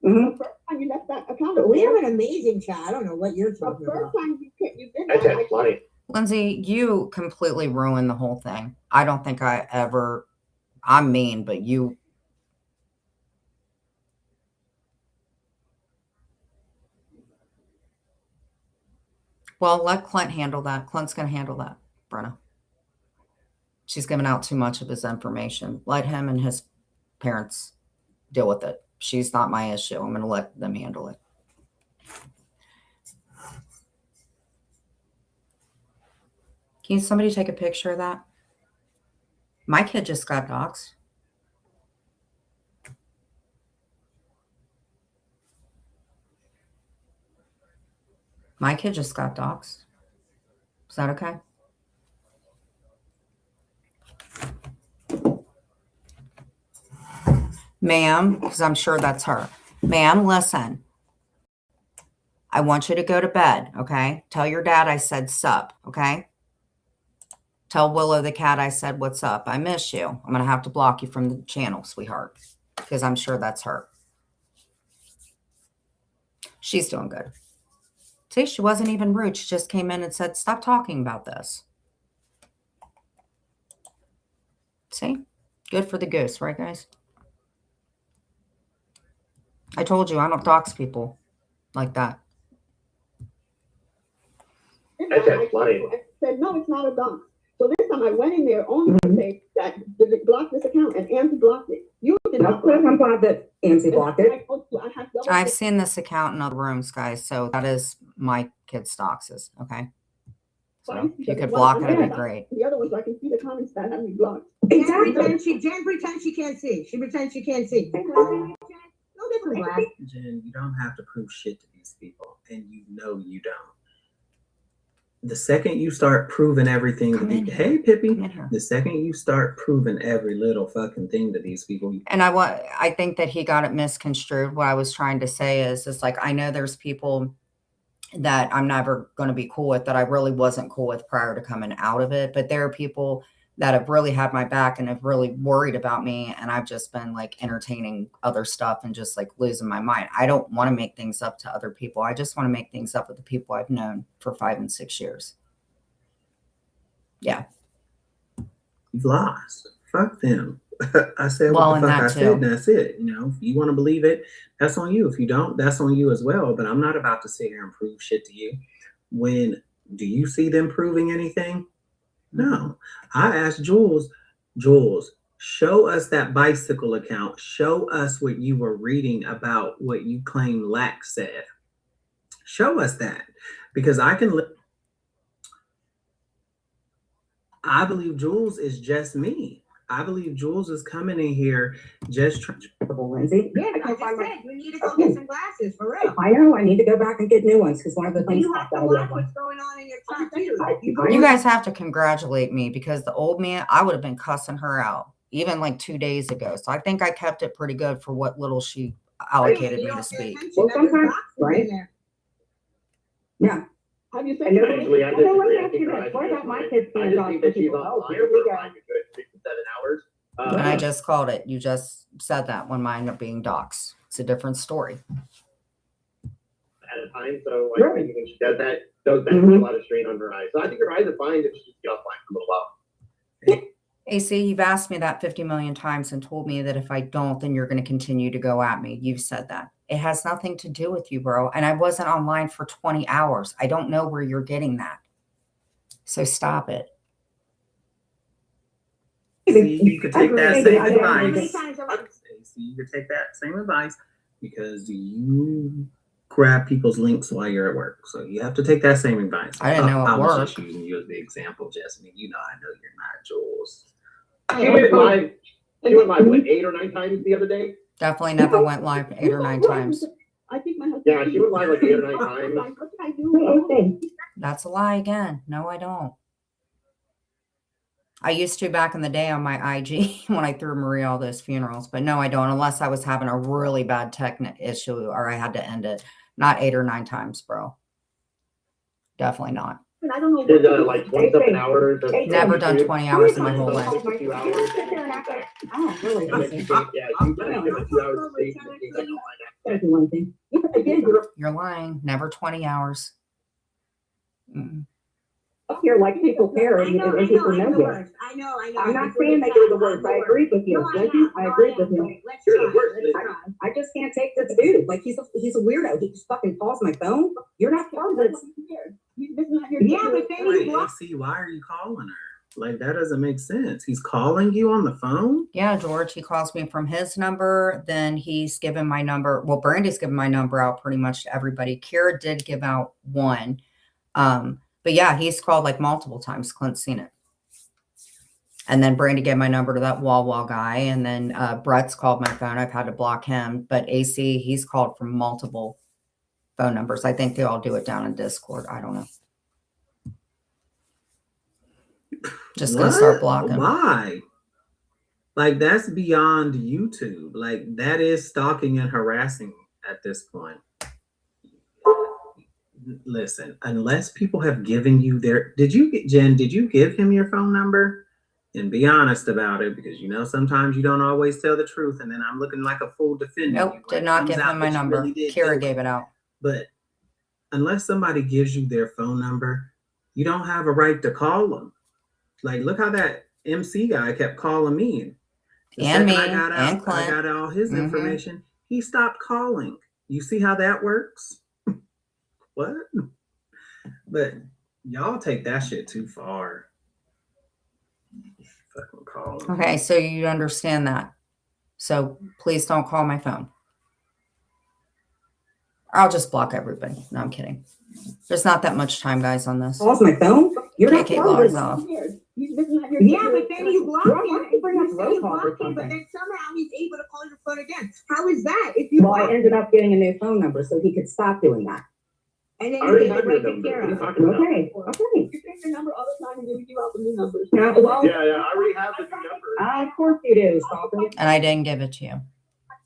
Mm-hmm. The first time you left that account. But we have an amazing chat. I don't know what you're The talking first about. time you did That's that. just funny. Lindsay, you completely ruined the whole thing. I don't think I ever, I'm mean, but you. Well, let Clint handle that. Clint's going to handle that, Brenna. She's giving out too much of his information. Let him and his parents deal with it. She's not my issue. I'm going to let them handle it. Can somebody take a picture of that? My kid just got doxxed. My kid just got doxxed. Is that okay? Ma'am, because I'm sure that's her. Ma'am, listen. I want you to go to bed, okay? Tell your dad I said sup, okay? Tell Willow the cat I said what's up. I miss you. I'm going to have to block you from the channel, sweetheart, because I'm sure that's her. She's doing good. See, she wasn't even rude. She just came in and said, stop talking about this. See? Good for the goose, right, guys? I told you I don't dox people like that. That's just funny. I said, no, it's not a dox. So this time I went in there only to say that did it block this account, and Angie blocked it. You did not block it. I'm glad that Angie blocked it. I've seen this account in other rooms, guys, so that is my kid's doxes, okay? So if you could block it, it'd be great. The other ones, I can see the comments that have me blocked. Exactly. Jen pretends she can't see. She pretends she can't see. No different, Black. Jen, you don't have to prove shit to these people, and you know you don't. The second you start proving everything to be, hey Pippi, the second you start proving every little fucking thing to these people. And I think that he got it misconstrued. What I was trying to say is like, I know there's people that I'm never going to be cool with, that I really wasn't cool with prior to coming out of it. But there are people that have really had my back and have really worried about me. And I've just been like entertaining other stuff and just like losing my mind. I don't want to make things up to other people. I just want to make things up with the people I've known for 5 and 6 years. Yeah. You've lost. Fuck them. I said Well, what the and fuck that I said, and too. that's it. You know, if you want to believe it, that's on you. If you don't, that's on you as well. But I'm not about to sit here and prove shit to you. When do you see them proving anything? No. I asked Jules, show us that bicycle account. Show us what you were reading about what you claim Lack said. Show us that. Because I believe Jules is just me. I believe Jules is coming in here just trying. Lindsay. Yeah, I just said, you need to go get some glasses, for real. I know, I need to go back and get new ones, because one of the But things. you have to watch what's going on in your truck too. You guys have to congratulate me because the old man, I would have been cussing her out even like 2 days ago. So I think I kept it pretty good for what little she allocated me to speak. Well, sometimes, right? Yeah. Have you said? Actually, I Okay, let me disagree. I ask think you her this. eyes What are about my fine. kids I being just dogs think for that she's people? Oh, online here we for go. like a good 6 to 7 hours. And I just called it. You just said that when mine are being doxxed. It's a different story. At a time, so like Right. when she does that puts a lot of strain on her eyes. So I think her eyes are fine. If she just get offline for a little while. AC, you've asked me that 50 million times and told me that if I don't, then you're going to continue to go at me. You've said that. It has nothing to do with you, bro. And I wasn't online for 20 hours. I don't know where you're getting that. So stop it. See, you could take that same advice. Advice. You could take that same advice because you grab people's links while you're at work. So you have to take that same advice. I didn't know it I was worked. just using you as the example, Jasmine. You know I know you're not Jules. She went live. She went live what, 8 or 9 times the other day. Definitely never went live 8 or 9 times. I think my husband. Yeah, she went live like 8 or 9 times. What did I do? That's a lie again. No, I don't. I used to back in the day on my IG when I threw Maria all those funerals, but no, I don't, unless I was having a really bad technical issue or I had to end it. Not 8 or 9 times, bro. Definitely not. I don't know. Did like 20-something hours. Of Never done YouTube. 20 hours in my whole life. 52 hours. Oh, really? And then she came, yeah, she did 2 hours of sleep. And she's like, oh my God. That's one thing. You're lying. Never 20 hours. Mm-mm. Up here, like people care and people know this. I know. I'm not saying they do the worst. I agree with you. I agree with you. Let's You're the try. worst. Let's try. I just can't take this dude. Like he's a weirdo. He just fucking calls my phone. You're not part of this. Yeah, but then you Wait, block. see, why are you calling her? Like that doesn't make sense. He's calling you on the phone? Yeah, George, he calls me from his number. Then he's given my number. Well, Brandy's given my number out pretty much to everybody. Kira did give out one. But yeah, he's called like multiple times. Clint's seen it. And then Brandy gave my number to that Wall guy. And then Brett's called my phone. I've had to block him. But AC, he's called from multiple phone numbers. I think they all do it down in Discord. I don't know. Just gonna start blocking. Why? Like that's beyond YouTube. Like that is stalking and harassing at this point. Listen, unless people have given you their, did you give him your phone number? And be honest about it, because you know sometimes you don't always tell the truth, and then I'm looking like a fool defending Nope, you. did not give him my number. Kira gave it out. But unless somebody gives you their phone number, you don't have a right to call them. Like, look how that MC guy kept calling me. And me, and Clint. I got all his information. He stopped calling. You see how that works? What? But y'all take that shit too far. Fucking call him. Okay, so you understand that. So please don't call my phone. I'll just block everybody. No, I'm kidding. There's not that much time, guys, on this. Calls my phone. You're not KK part of logs this. off. Yeah, but then you block him. You bring up You road say call or block him, but something. then somehow he's able to call your phone again. How is that? If you Well, I block ended up getting a new phone number so he could stop doing that. and then I you already give have it your right to number. What are you Kira. talking about? Okay. You take your number all the time and then you give out the new numbers. Yeah, well, Yeah, I already have the new number. of course you do, Stalker. And I didn't give it to you.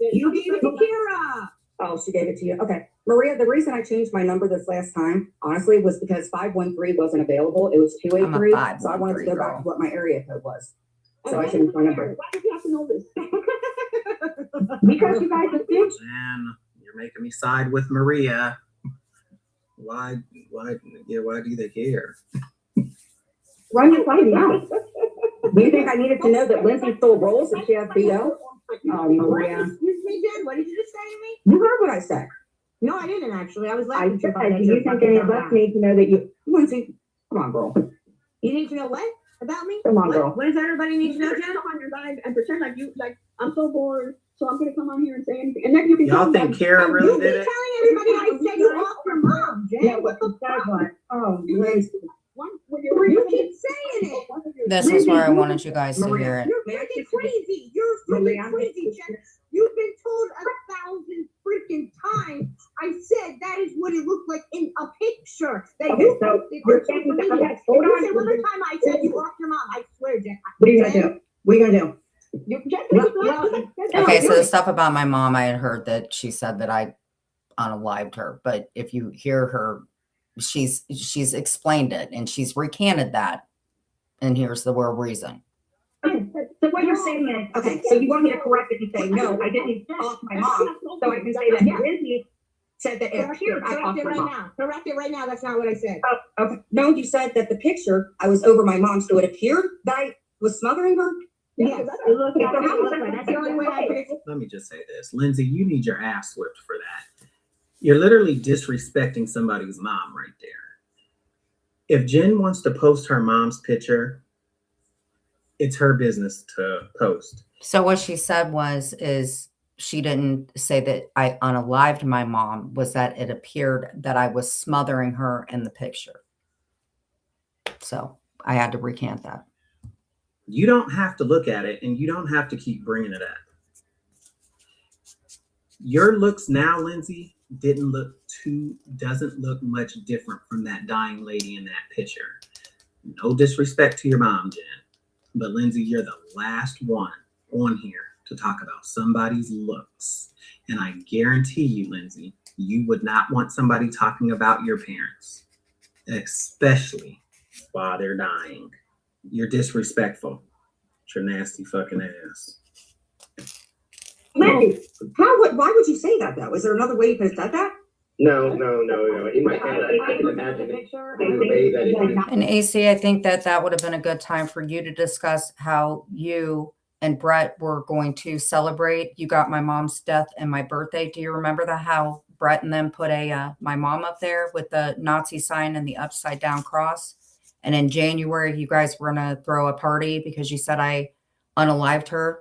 You gave it to Kira. Oh, she gave it to you. Okay. Maria, the reason I changed my number this last time, honestly, was because 513 wasn't available. It was 283. So I wanted to go back to what my area code was. So I changed my number. Why did you have to know this? Because you guys are bitch. Man, you're making me side with Maria. Why do they care? Why are you finding out? Do you think I needed to know that Lindsay stole rolls and she has BO? Oh, Maria. Excuse me, Jen, what did you just say to me? You heard what I said. No, I didn't actually. I was I laughing. said, do you think any of us need to know that you, Lindsay, come on, girl. You need to know what about me? Come on, girl. What does everybody need to know, Jen? Come on your line and pretend like you, like, I'm so bored, so I'm gonna come on here and say anything. And then you can Y'all tell me, think like, Kara You really be did it? telling everybody I said you off your mom, Jen. Yeah, what the fuck? Oh, Lindsay. You keep saying it. This is where I wanted you guys to hear it. You're freaking crazy. You're freaking crazy, Jen. You've been told 1,000 freaking times. I said that is what it looked like in a picture. That Okay, you so posted you're on saying social that- media. okay, hold If you on. say one more time I said you off your mom, I swear, Jen. What are you gonna do? What are you gonna do? Okay, so the stuff about my mom, I had heard that she said that I unalived her, but if you hear her, she's explained it and she's recanted that, and here's the real reason. So what you're saying is, okay, so you want me to correct it and say, no, I didn't off my mom, so I can say that Lindsay said that it appeared I Correct off it my right mom. now. Correct it right now. That's not what I said. Oh, okay. No, you said that the picture, I was over my mom, so it appeared that I was smothering her? Yes. Okay, so how was that? That's the only way I could. Let me just say this. Lindsay, you need your ass whipped for that. You're literally disrespecting somebody's mom right there. If Jen wants to post her mom's picture, it's her business to post. So what she said is she didn't say that I unalived my mom, was that it appeared that I was smothering her in the picture. So I had to recant that. You don't have to look at it and you don't have to keep bringing it up. Your looks now, Lindsay, doesn't look much different from that dying lady in that picture. No disrespect to your mom, Jen, but Lindsay, you're the last one on here to talk about somebody's looks. And I guarantee you, Lindsay, you would not want somebody talking about your parents, especially while they're dying. You're disrespectful. It's your nasty fucking ass. Lindsay, why would you say that though? Is there another way you could have said that? No. In my head, I can imagine it in the way that it. And AC, I think that would have been a good time for you to discuss how you and Brett were going to celebrate. You got my mom's death and my birthday. Do you remember that? How Brett and them put my mom up there with the Nazi sign and the upside down cross. And in January, you guys were going to throw a party because you said I unalived her.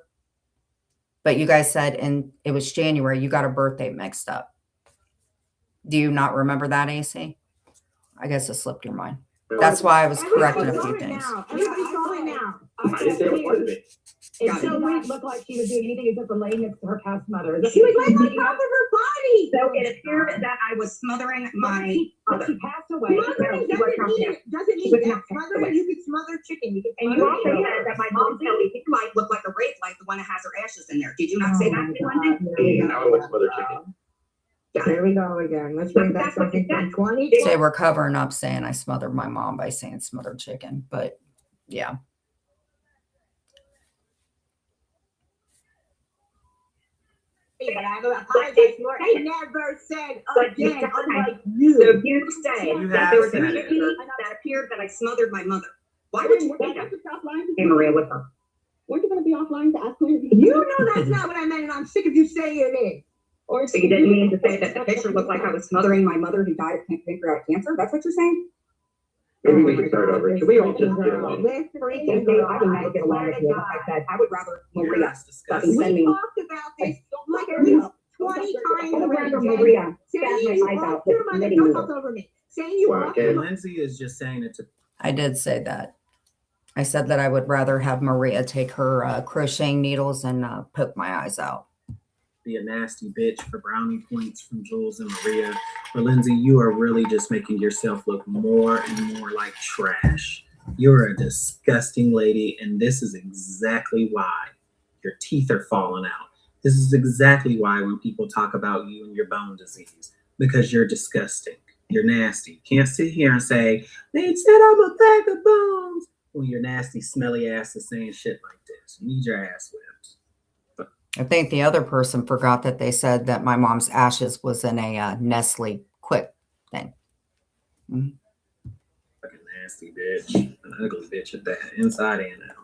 But you guys said, and it was January, you got her birthday mixed up. Do you not remember that, AC? I guess it slipped your mind. That's why I was correcting a few things. Everybody saw it now. I didn't say it was part of it. It still didn't look like she was doing anything except for laying next to her past mother. She was laying on top of her body. So it appeared that I was smothering my mother. She passed away. Smothering doesn't mean that smothering. You could smother chicken. You could And you also said that my mom's belly might look like a rape, like the one that has her ashes in there. Did you not say that? Now it looks mother chicken. There we go again. Let's bring back something from 20. They were covering up saying I smothered my mom by saying smothered chicken. But yeah. But I apologize for I never said again, unlike you. So you say You that have there was a said it. picture that appeared that I smothered my mother. Why would you say that? Hey, Maria, what's up? Weren't you gonna be offline to ask me? You know that's not what I meant, and I'm sick of you saying it. Or So you didn't mean to say that the picture looked like I was smothering my mother who died of pancreatic cancer? That's what you're saying? Maybe we can start over. Should we all just get along? This I freaking can never get along with you. Like I said, I would rather Maria That's disgusting. fucking send We me. talked about this like at least 20 times I would rather already. Maria Saying stab my you eyes out walked with your mother, knitting don't needles. talk over me. Saying you Wow, walked your okay. mother. Lindsay is just saying it to I did say that. I said that I would rather have Maria take her crocheting needles and poke my eyes out. be a nasty bitch for brownie points from Jules and Maria. But Lindsay, you are really just making yourself look more and more like trash. You're a disgusting lady, and this is exactly why your teeth are falling out. This is exactly why when people talk about you and your bone disease, because you're disgusting. You're nasty. You can't sit here and say, they said I'm a bag of bones, when your nasty, smelly ass is saying shit like this. You need your ass whipped. I think the other person forgot that they said that my mom's ashes was in a Nestle Quick thing. Mm-hmm. Fucking nasty bitch. An ugly bitch at that, inside and out.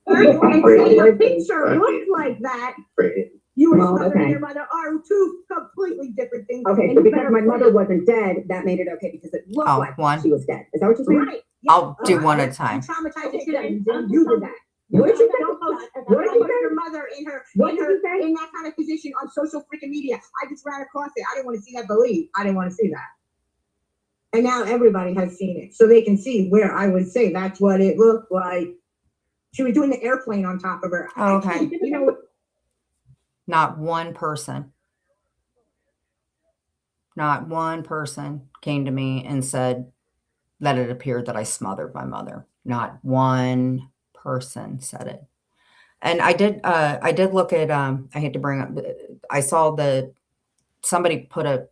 Your picture looks like that. You and Well, okay. your mother are two completely different things. Okay, so because my mother wasn't dead, that made it okay because it looked like one. she was dead. Is that what you're saying? Right. I'll do one at a time. Traumatized the shit out of you. You did that. What did you say? Don't post What did you say? your mother in that kind of position on social freaking media. I just ran across it. I didn't want to see that. Believe I didn't want to see that. And now everybody has seen it, so they can see where I would say that's what it looked like. She was doing the airplane on top of her. Oh, okay. You know, Not one person came to me and said that it appeared that I smothered my mother. Not one person said it. And I did look at, I hate to bring up, I saw somebody put a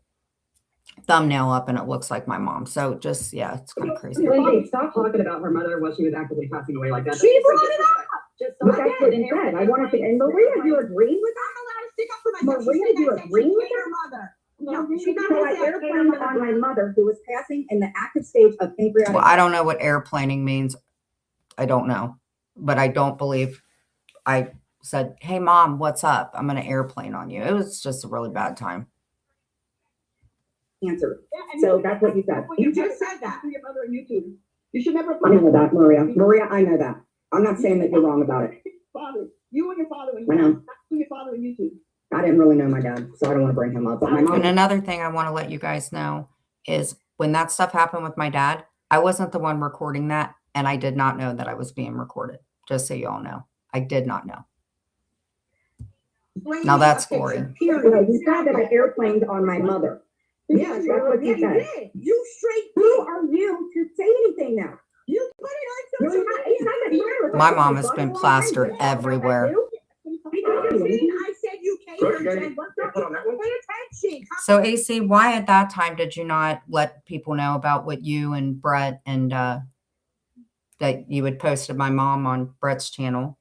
thumbnail up and it looks like my mom. So just, yeah, it's kind of crazy. Lindsay, stop talking about her mother while she was actively passing away like that. she brought it up. Just that's what you said. I wanted to, and Maria, you agreeing with that? I'm allowed to stick up for myself. Maria, She said you that agreeing with your her? mother. No, she's not. So I airplaned on my mother who was passing in the active stage of pancreatic. Well, I don't know what airplaning means. I don't know, but I don't believe I said, "Hey mom, what's up? I'm going to airplane on you." It was just a really bad time. Cancer. So that's what you said. You just said that. Your mother on YouTube. You should never. I know that, Maria. Maria, I know that. I'm not saying that you're wrong about it. Father, you and your father when I know. your father on YouTube. I didn't really know my dad, so I don't want to bring him up. But my mom. And another thing I want to let you guys know is when that stuff happened with my dad, I wasn't the one recording that, and I did not know that I was being recorded. Just so you all know, I did not know. Now that's boring. You said that I airplaned on my mother. Yes, that's what you said. You straight. Who are you to say anything now? You put it on social media. My mom has been plastered everywhere. I said you came here and pay attention. So AC, why at that time did you not let people know about what you and Brett and that you had posted my mom on Brett's channel?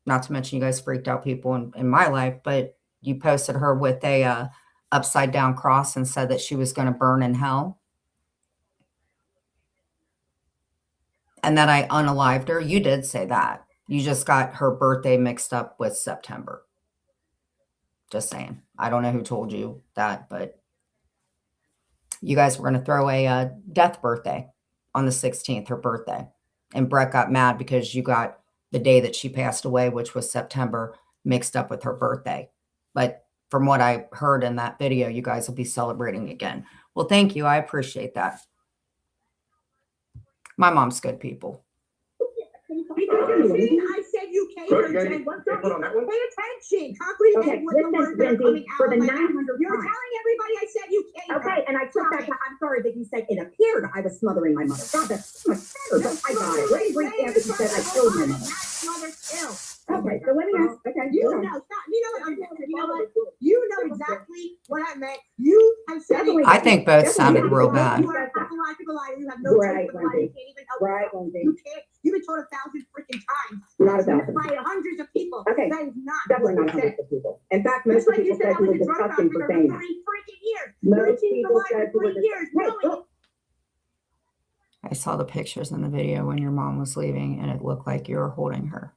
Not to mention you guys freaked out people in my life, but you posted her with a upside down cross and said that she was going to burn in hell. And that I unalived her. You did say that. You just got her birthday mixed up with September. Just saying. I don't know who told you that, but you guys were going to throw a death birthday on the 16th, her birthday. And Brett got mad because you got the day that she passed away, which was September, mixed up with her birthday. But from what I heard in that video, you guys will be celebrating again. Well, thank you. I appreciate that. My mom's good people. I said you came here and what's up? Pay attention. Comprehend what the words that are coming out. For the of my 900th mouth. You're time. telling everybody I said you came. Okay, and I took that. I'm sorry that you said it appeared I was smothering my mother. God, that's so much better. But I got it. Let me bring down that you said I killed my mother. Mother kill. Okay, so let me ask. Okay, You know, stop. You know what I'm doing. You know what? You know exactly what I meant. You have said it. I think both sounded real bad. You are a pathological liar. You have no Right, truth to lie. You can't even help yourself. Lindsay. You can't. You've been told 1,000 freaking times. Not 1,000. By hundreds of people. Okay, That is not definitely what not you said. hundreds of people. In fact, most Just like people you said, said I you was were a drug disgusting for trafficker saying for that. 3 freaking years. Most You people said you were 3 years. disgusting. I saw the pictures in the video when your mom was leaving and it looked like you were holding her.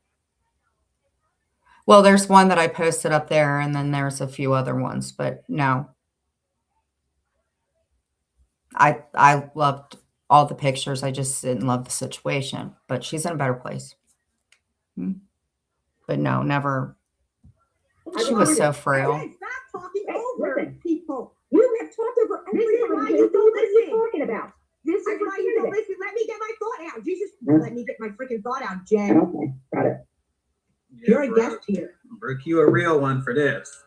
Well, there's one that I posted up there and then there's a few other ones, but no. I loved all the pictures. I just didn't love the situation, but she's in a better place. But no, never. She was so frail. Stop talking over people. You have talked over This is why everybody. you don't What are you listen. talking about? This is why you don't listen. Let me get my thought out. Jesus, let me get my freaking thought out, Jen. Okay, got it. You're a guest here. Brooke, you a real one for this.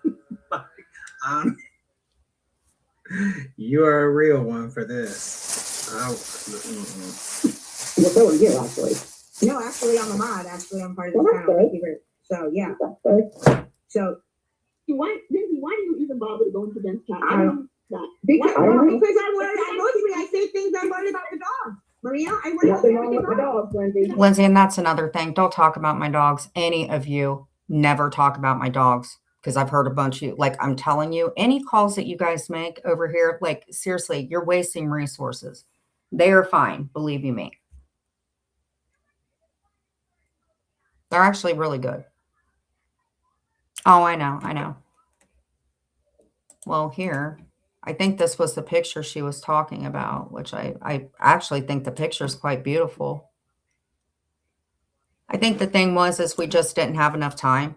You are a real one for this. Well, so are you, actually. No, actually, I'm a mod. Actually, I'm part of the Well, that's panel. good. So, yeah. That's good. So, Why, Lindsay, why do you even bother to go into Ben's chat? I don't- that. Because Why- I'm worried, I say things I'm worried about the dog. Maria, I worry about Nothing wrong with the everything else. dogs, Lindsay. Lindsay, and that's another thing. Don't talk about my dogs. Any of you never talk about my dogs, because I've heard a bunch of you. Like, I'm telling you, any calls that you guys make over here, like, seriously, you're wasting resources. They are fine, believe you me. They're actually really good. Oh, I know, I know. Well, here, I think this was the picture she was talking about, which I actually think the picture is quite beautiful. I think the thing was, is we just didn't have enough time,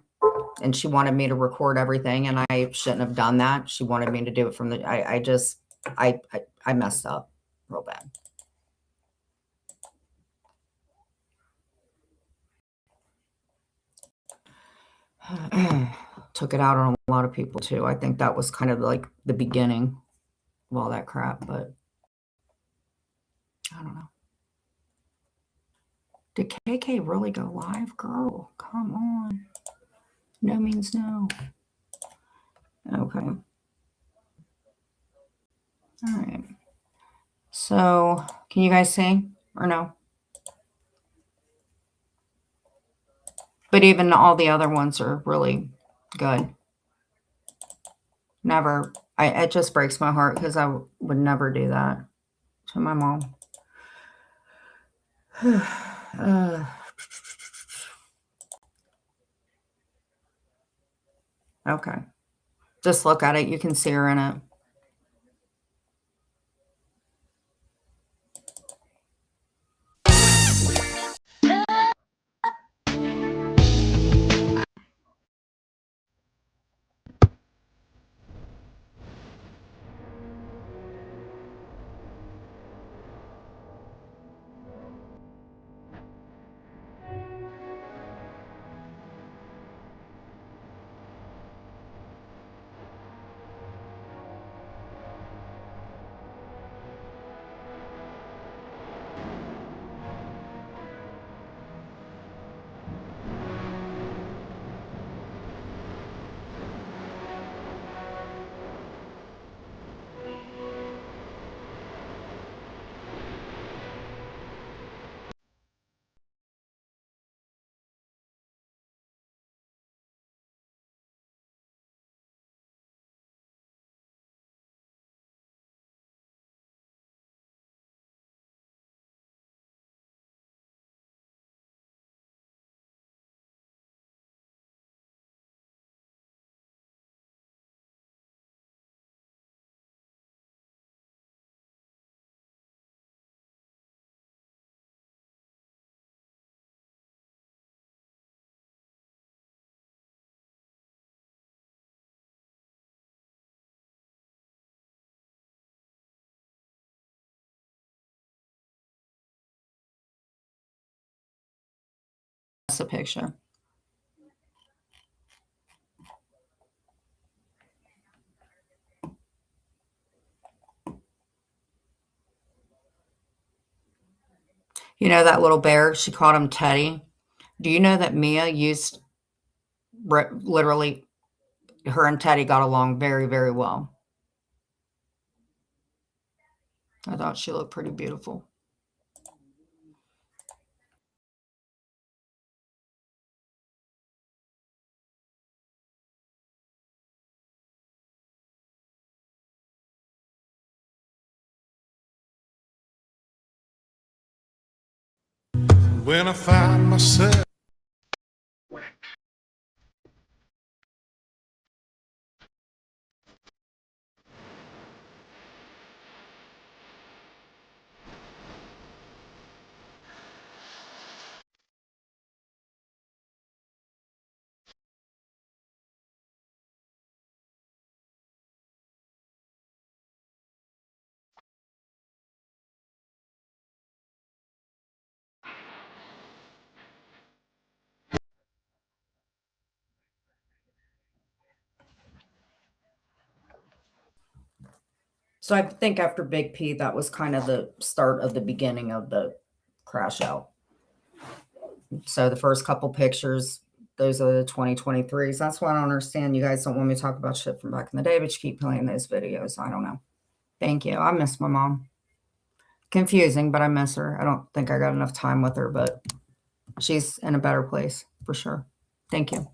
and she wanted me to record everything, and I shouldn't have done that. She wanted me to do it from the, I messed up real bad. Took it out on a lot of people too. I think that was kind of like the beginning of all that crap, but I don't know. Did KK really go live? Girl, come on. No means no. Okay. All right. So, can you guys see or no? But even all the other ones are really good. Never, it just breaks my heart because I would never do that to my mom. Okay. Just look at it. You can see her in it. That's a picture. You know that little bear? She called him Teddy. Do you know that Mia used literally, her and Teddy got along very, very well. I thought she looked pretty beautiful. When I find myself So I think after Big P, that was kind of the start of the beginning of the crash out. So the first couple pictures, those are the 2023s. That's why I don't understand. You guys don't want me to talk about shit from back in the day, but you keep playing those videos. I don't know. Thank you. I miss my mom. Confusing, but I miss her. I don't think I got enough time with her, but she's in a better place for sure. Thank you.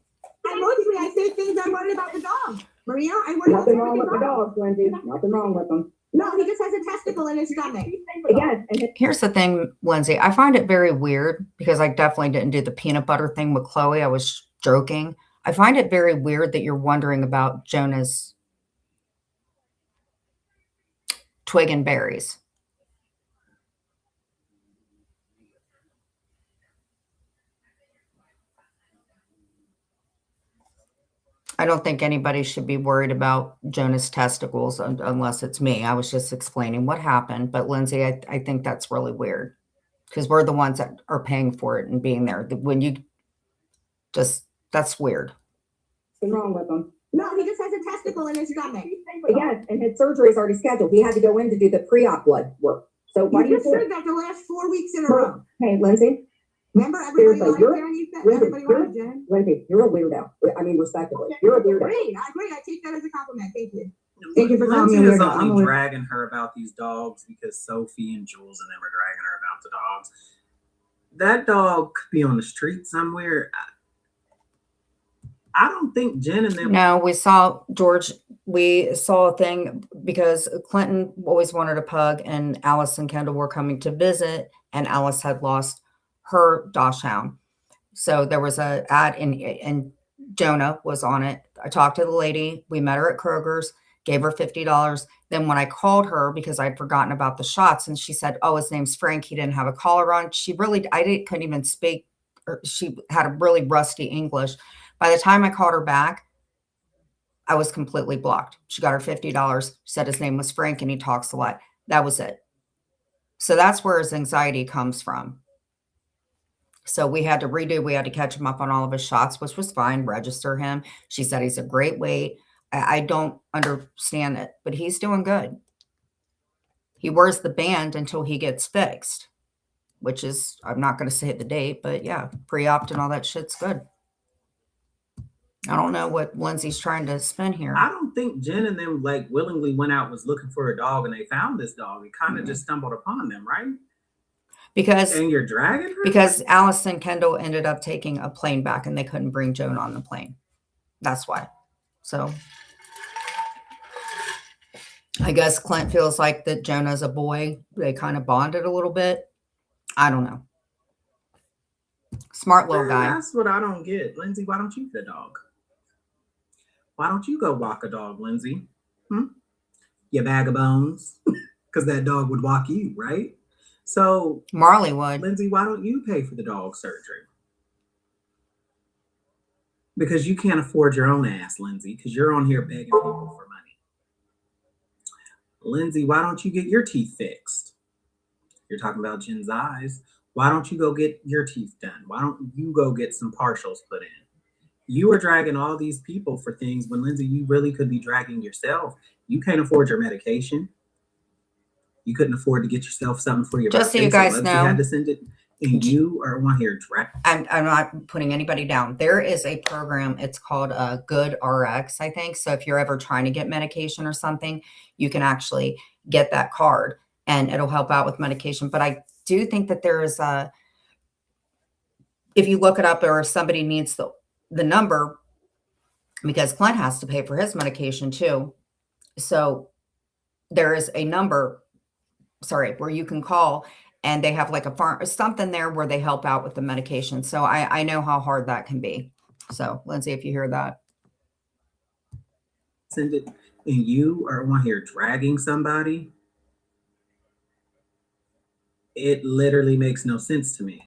I say things I'm worried about the dog. Maria, I worry about Nothing wrong with the dogs, Lindsay. Nothing wrong with them. No, he just has a testicle in his stomach. Again, and Here's the thing, Lindsay. I find it very weird because I definitely didn't do the peanut butter thing with Chloe. I was joking. I find it very weird that you're wondering about Jonah's twig and berries. I don't think anybody should be worried about Jonah's testicles unless it's me. I was just explaining what happened. But Lindsay, I think that's really weird because we're the ones that are paying for it and being there. When you just, that's weird. nothing wrong with them. No, he just has a testicle in his stomach. Again, and his surgery is already scheduled. He had to go in to do the pre-op blood work. So why do You you just said that the last 4 weeks in a row. Hey, Lindsay, Remember everybody Seriously, liked you're- Jen? You said Lindsay, everybody wanted Jen. Lindsay, you're a weirdo. I mean, respectively, you're a weirdo. Great, I agree. I take that as a compliment. Thank you. Thank you for calling Lindsay me a is weirdo. I'm only a weirdo. dragging her about these dogs because Sophie and Jules and them are dragging her about the dogs. That dog could be on the street somewhere. I don't think Jen and them. No, we saw George. We saw a thing because Clinton always wanted a pug, and Alice and Kendall were coming to visit, and Alice had lost her dachshund. So there was a ad, and Jonah was on it. I talked to the lady. We met her at Kroger's, gave her $50. Then when I called her because I'd forgotten about the shots, and she said, "Oh, his name's Frank. He didn't have a collar on." Couldn't even speak. Or she had a really rusty English. By the time I called her back, I was completely blocked. She got her $50, said his name was Frank and he talks a lot. That was it. So that's where his anxiety comes from. So we had to catch him up on all of his shots, which was fine, register him. She said he's a great weight. I don't understand it, but he's doing good. He wears the band until he gets fixed, which is, I'm not going to say the date, but yeah, pre-op and all that shit's good. I don't know what Lindsay's trying to spin here. I don't think Jen and them like willingly went out, was looking for a dog, and they found this dog. It kind of just stumbled upon them, right? Because And you're dragging her? Because Alice and Kendall ended up taking a plane back and they couldn't bring Joan on the plane. That's why. So I guess Clint feels like that Jonah's a boy. They kind of bonded a little bit. I don't know. Smart little guy. That's what I don't get. Lindsay, why don't you get a dog? Why don't you go walk a dog, Lindsay? You bag of bones. Because that dog would walk you, right? So Marley would. Lindsay, why don't you pay for the dog surgery? Because you can't afford your own ass, Lindsay, because you're on here begging people for money. Lindsay, why don't you get your teeth fixed? You're talking about Jen's eyes. Why don't you go get your teeth done? Why don't you go get some partials put in? You are dragging all these people for things when, Lindsay, you really could be dragging yourself. You can't afford your medication. You couldn't afford to get yourself something for your Just so birthday, you guys Lindsay know, had to send it, and you are one here dragging. I'm not putting anybody down. There is a program. It's called Good RX, I think. So if you're ever trying to get medication or something, you can actually get that card and it'll help out with medication. But I do think that there is if you look it up or if somebody needs the number, because Clint has to pay for his medication too. So there is a number, where you can call and they have like a farm, something there where they help out with the medication. So I know how hard that can be. So Lindsay, if you hear that. Send it, and you are one here dragging somebody. It literally makes no sense to me.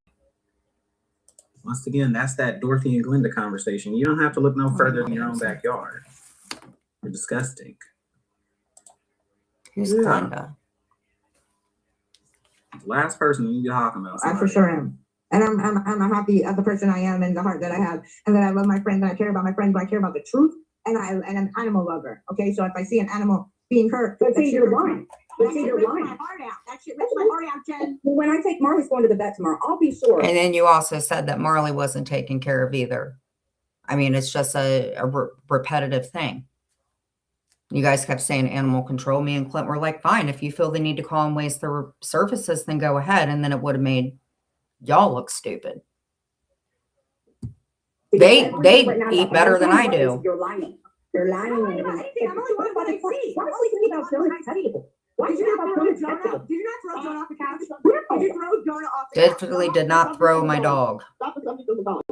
Once again, that's that Dorothy and Glenda conversation. You don't have to look no further than your own backyard. You're disgusting. Who's Glenda? The last person you talking about. I for sure am. And I'm happy of the person I am and the heart that I have, and that I love my friends and I care about my friends, but I care about the truth. And I'm an animal lover. Okay, so if I see an animal being hurt, Let's say you're lying. Let's say you're rips lying. my heart out. That shit rips my heart out, Jen. When I take Marley's going to the vet tomorrow, I'll be sure. And then you also said that Marley wasn't taken care of either. I mean, it's just a repetitive thing. You guys kept saying animal control. Me and Clint were like, fine, if you feel the need to call and waste their services, then go ahead. And then it would have made y'all look stupid. They eat better than I do. You're lying. You're lying. I'm only one about the plate. I'm only thinking about Jonah. Did you not throw Jonah off the couch? Did you throw Jonah off the couch? Definitely did not throw my dog. Stop the subject of the dog.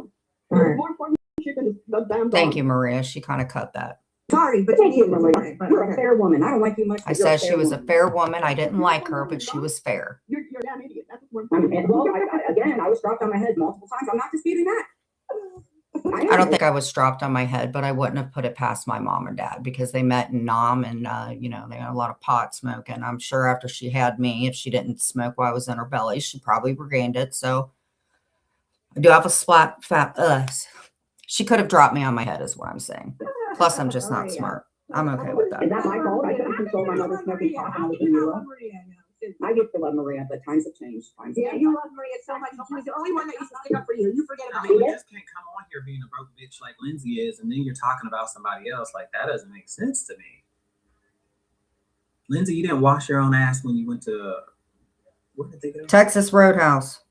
There's more important shit than the damn dog. Thank you, Maria. She kind of cut that. Sorry, but Thank you, Maria. You're a fair woman. I don't like you much. I said she was a fair woman. I didn't like her, but she was fair. You're a damn idiot. That's what Again, I was dropped on my head multiple times. I'm not disputing that. I don't think I was dropped on my head, but I wouldn't have put it past my mom and dad because they met in Nam and, you know, they had a lot of pot smoking. I'm sure after she had me, if she didn't smoke while I was in her belly, she probably regained it. So I do have a she could have dropped me on my head is what I'm saying. Plus, I'm just not smart. I'm okay with that. Is that my fault? I couldn't control my mother smoking pot when I was in Europe. I used to love Maria, but times have changed. Yeah, you love Maria so much. She was the only one that used to stick up for you. You forget I about mean, it. you just can't come on here being a broke bitch like Lindsay is, and then you're talking about somebody else. Like, that doesn't make sense to me. Lindsay, you didn't wash your own ass when you went to, where did they go? Texas Roadhouse.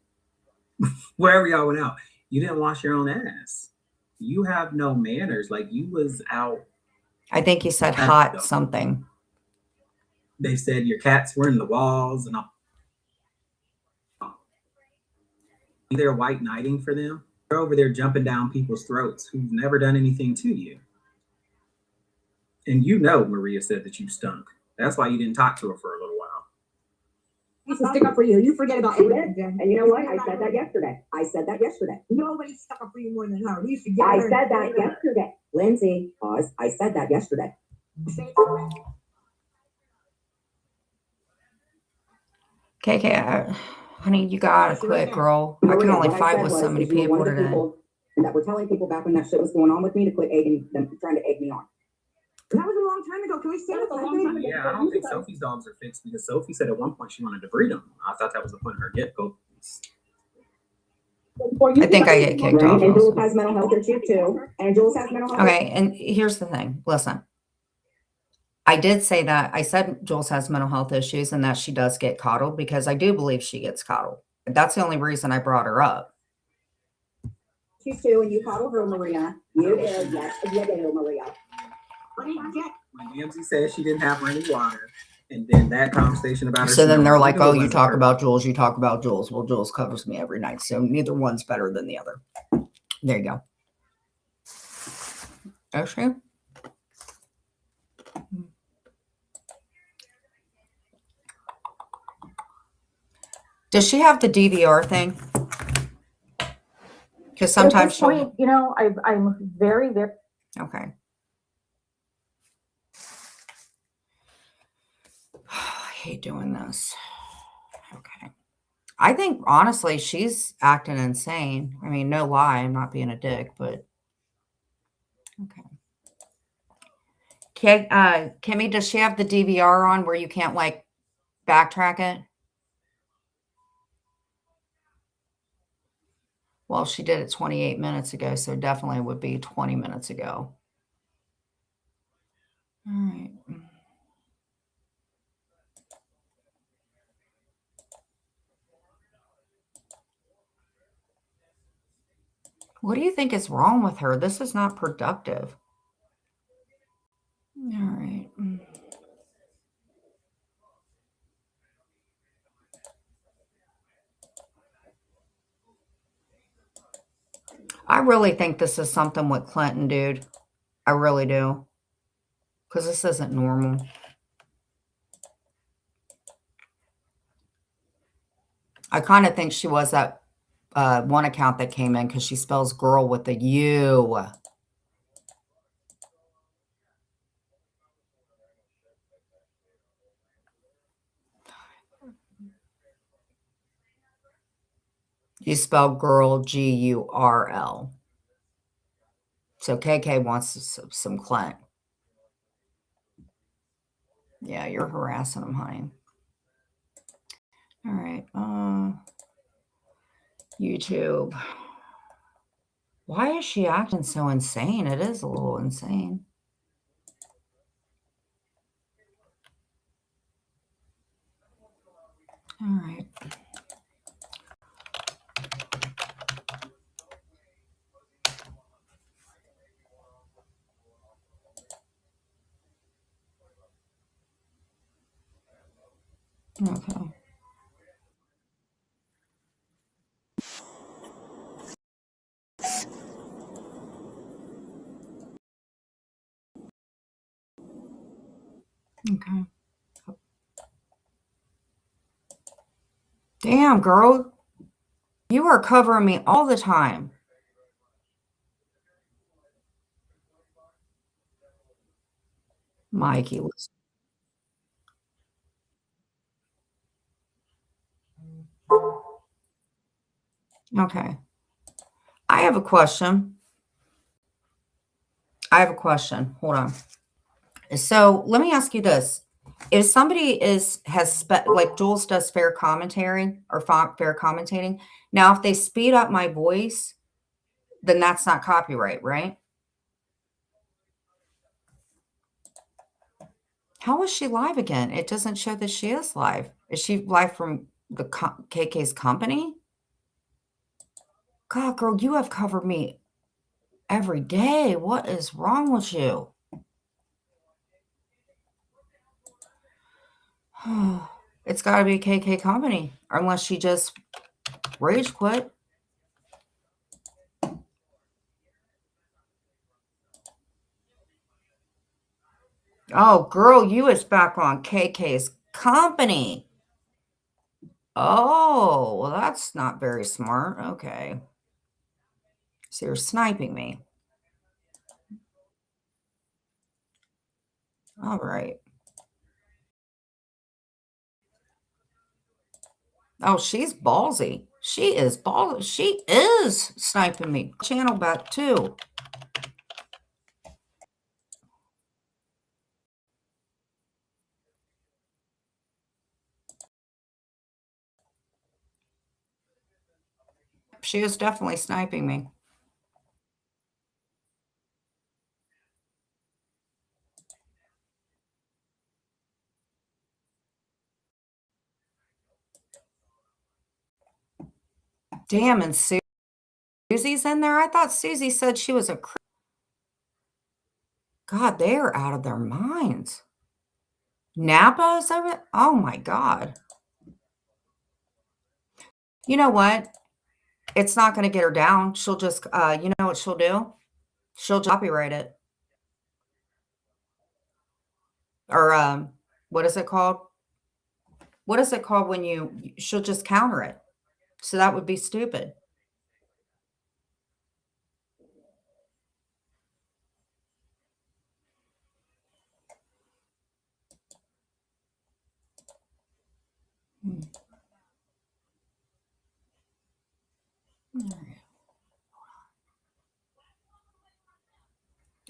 Wherever y'all went out. You didn't wash your own ass. You have no manners. Like, you was out. I think you said hot something. They said your cats were in the walls and all. They're white knighting for them. They're over there jumping down people's throats who've never done anything to you. And you know Maria said that you stunk. That's why you didn't talk to her for a little while. Used to stick up for you. You forget about everything, Jen. And you know what? I said that yesterday. Nobody stuck up for you more than her. You used to get I her. said that yesterday. Lindsay, pause. I said that yesterday. KK, honey, you gotta quit, girl. I can only fight with so many people today. That were telling people back when that shit was going on with me to quit egging them, trying to egg me on. That was a long time ago. Can we say that? Yeah, I don't think Sophie's dogs are fixed because Sophie said at one point she wanted to breed them. I thought that was the point of her get-go. I think I get kicked off. And Jules has mental health issues too. And Jules has mental health. Okay, and here's the thing. Listen, I did say that. I said Jules has mental health issues and that she does get coddled because I do believe she gets coddled. That's the only reason I brought her up. She's too, and you coddle her, Maria. You did, yes. You did, Maria. When Ramsey said she didn't have any water, and then that conversation about her. So then they're like, oh, you talk about Jules, you talk about Jules. Well, Jules covers me every night, so neither one's better than the other. There you go. Okay. Does she have the DVR thing? Because sometimes at this point, you know, I'm very, very. Okay. I hate doing this. Okay. I think honestly, she's acting insane. I mean, no lie, I'm not being a dick, but okay. Kimmy, does she have the DVR on where you can't like backtrack it? Well, she did it 28 minutes ago, so definitely would be 20 minutes ago. All right. What do you think is wrong with her? This is not productive. All right. I really think this is something with Clinton, dude. I really do. Because this isn't normal. I kind of think she was that one account that came in because she spells girl with a U. You spell girl G-U-R-L. So KK wants some Clint. Yeah, you're harassing him, honey. All right. YouTube. Why is she acting so insane? It is a little insane. All right. Okay. Okay. Damn, girl. You are covering me all the time. Mikey was. Okay. I have a question. Hold on. So let me ask you this. If somebody like Jules does fair commentary or fair commentating, now if they speed up my voice, then that's not copyright, right? How is she live again? It doesn't show that she is live. Is she live from the KK's company? God, girl, you have covered me every day. What is wrong with you? It's got to be KK company, unless she just rage quit. Oh, girl, you is back on KK's company. Oh, well, that's not very smart. Okay. So you're sniping me. All right. Oh, she's ballsy. She is ballsy. She is sniping me. Channel back too. She is definitely sniping me. Damn, and Susie's in there? I thought Susie said she was a... God, they are out of their minds. Napa is over... Oh, my God. You know what? It's not going to get her down. She'll just... you know what she'll do? She'll just copyright it. Or, what is it called? What is it called when you... She'll just counter it. So that would be stupid.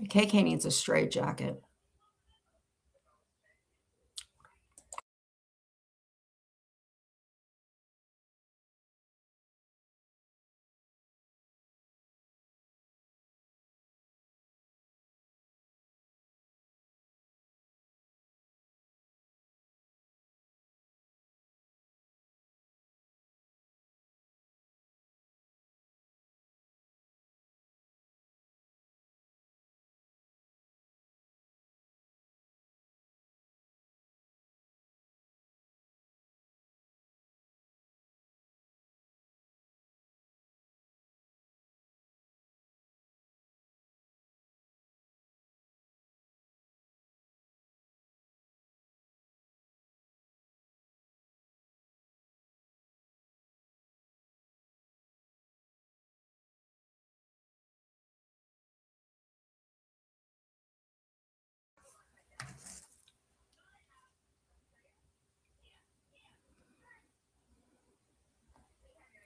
KK needs a straight jacket.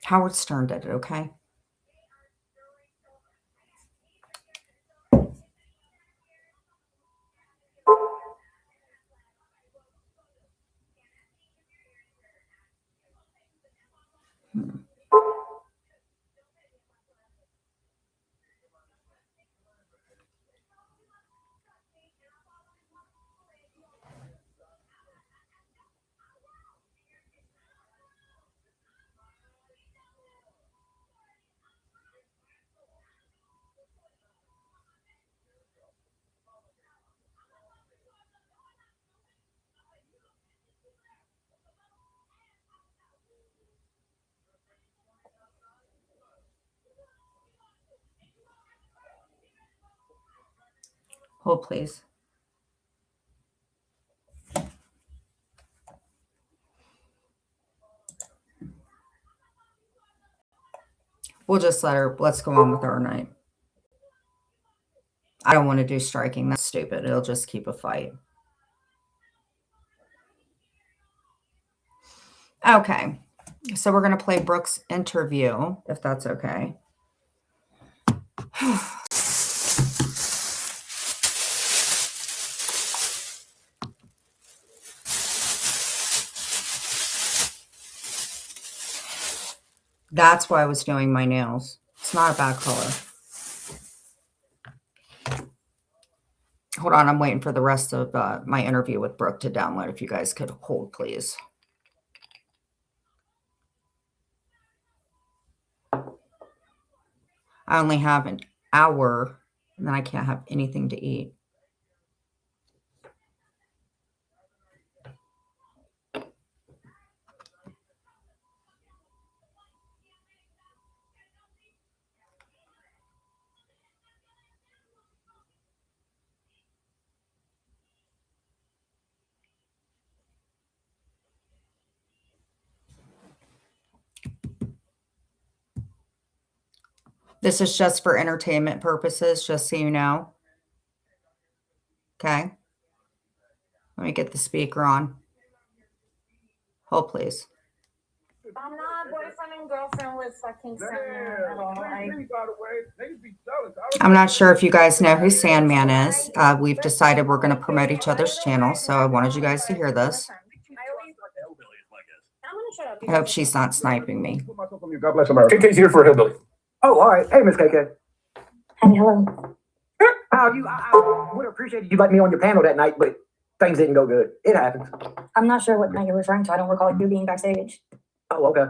Howard Stern did it, okay? Hold, please. We'll just let's go on with our night. I don't want to do striking. That's stupid. It'll just keep a fight. Okay. So we're going to play Brooke's interview, if that's okay. That's why I was doing my nails. It's not a bad color. Hold on, I'm waiting for the rest of my interview with Brooke to download. If you guys could hold, please. I only have an hour, and then I can't have anything to eat. This is just for entertainment purposes, just so you know. Okay. Let me get the speaker on. Hold, please. I'm not boyfriend and girlfriend with fucking Sandman at all. I'm not sure if you guys know who Sandman is. We've decided we're going to promote each other's channels, so I wanted you guys to hear this. I hope she's not sniping me. God bless America. KK's here for a hillbilly. Oh, all right. Hey, Miss KK. Hello. How are you? I would have appreciated you letting me on your panel that night, but things didn't go good. It happens. I'm not sure what night you're referring to. I don't recall you being backstage. Oh, okay.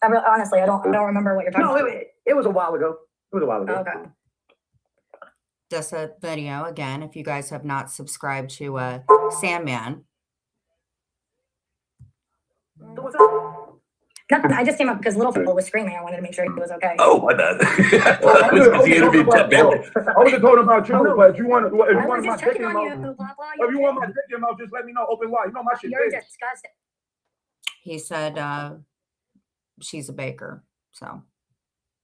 Honestly, I don't remember what you're talking about. It was a while ago. Okay. Just a video again. If you guys have not subscribed to Sandman. So what's up? Nothing. I just came up because Little Phil was screaming. I wanted to make sure he was okay. Oh, my bad. I wasn't talking about you, but if you want my dick in your mouth, if you want my dick in your mouth, just let me know. Open wide. You know my shit. You're disgusting. He said she's a baker. So.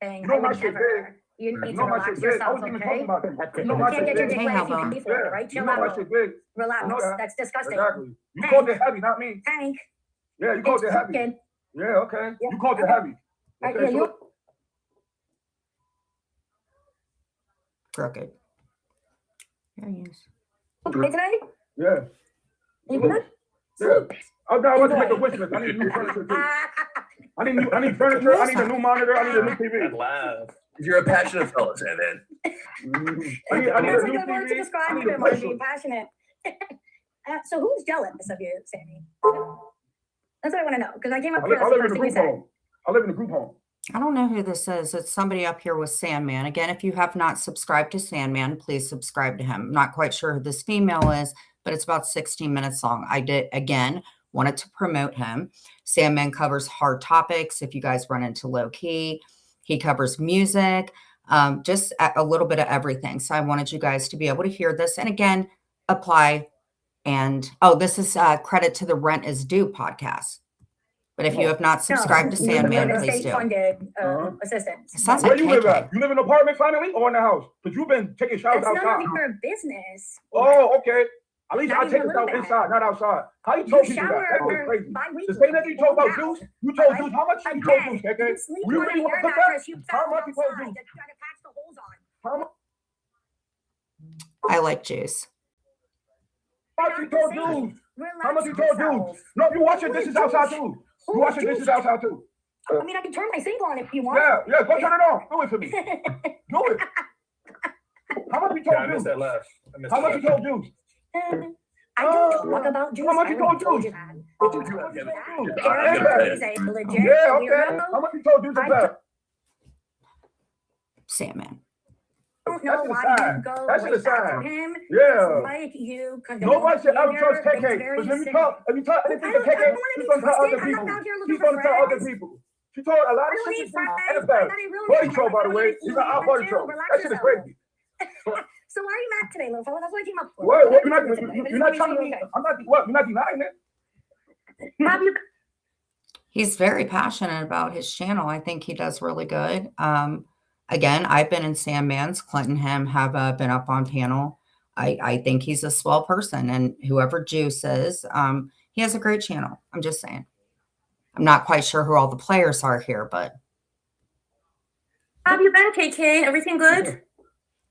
You know my shit big. You need to relax yourself, okay? You can't get your dick wet if you can be for it, right? Chill out. Relax. That's disgusting. Exactly. You called it heavy, not me. Hank. Yeah, you called it heavy. Yeah, okay. You called it heavy. Okay, so Crooked. There he is. Okay today? Yeah. You good? Yeah. I want to make a wish list. I need new furniture too. I need furniture. I need a new monitor. I need a new TV. Laugh. You're a passionate fellow, Sandman. I need a new good word to TV. describe you, Marty, being passionate. So who's jealous of you, Sammy? That's what I want to know, because I came up here. I live in a group home. I live in a group home. I don't know who this is. It's somebody up here with Sandman. Again, if you have not subscribed to Sandman, please subscribe to him. I'm not quite sure who this female is, but it's about 16 minutes long. I did, again, wanted to promote him. Sandman covers hard topics. If you guys run into low key, he covers music, just a little bit of everything. So I wanted you guys to be able to hear this. And again, apply. And, this is credit to the Rent is Due podcast. But if you have not subscribed to Sandman, please do. State-funded assistance. Sounds Where like you live KK. at? You live in an apartment finally or in the house? Because you've been taking showers It's none outside. of your business. Oh, okay. At least Not I take even it a out little inside, not outside. How you told people that? That was crazy. The same that you told about Juice, you told Juice. How much you told Juice, KK? You really want to put that? How much you told Juice? How much? I like Juice. How much you told Juice? How much you told Juice? No, you wash your dishes outside too. You wash your dishes outside too. I mean, I can turn my sink on if you want. Yeah, go turn it on. Do it for me. Do it. How much you told I missed Juice? that last. How much you told Juice? I don't talk about Juice. How much you told Juice? Yeah, okay. How much you told Juice is that? Sandman. I don't know why you go That's right the back sign. to him. Yeah. Like you Nobody should ever trust KK. Because if you talk anything to KK, she's going to tell other people. She's going to tell other people. She told a lot of shit to Juice and Bad. Buddy Troll, by the way. He's an out Buddy Troll. That shit is crazy. So why are you mad today, little fella? That's what I came up for. What? You're not telling me. I'm not. What? You're not denying it. Have you? He's very passionate about his channel. I think he does really good. Again, I've been in Sandman's. Clint and him have been up on panel. I think he's a swell person, and whoever Juice is, he has a great channel. I'm just saying. I'm not quite sure who all the players are here, but. How have you been, KK? Everything good?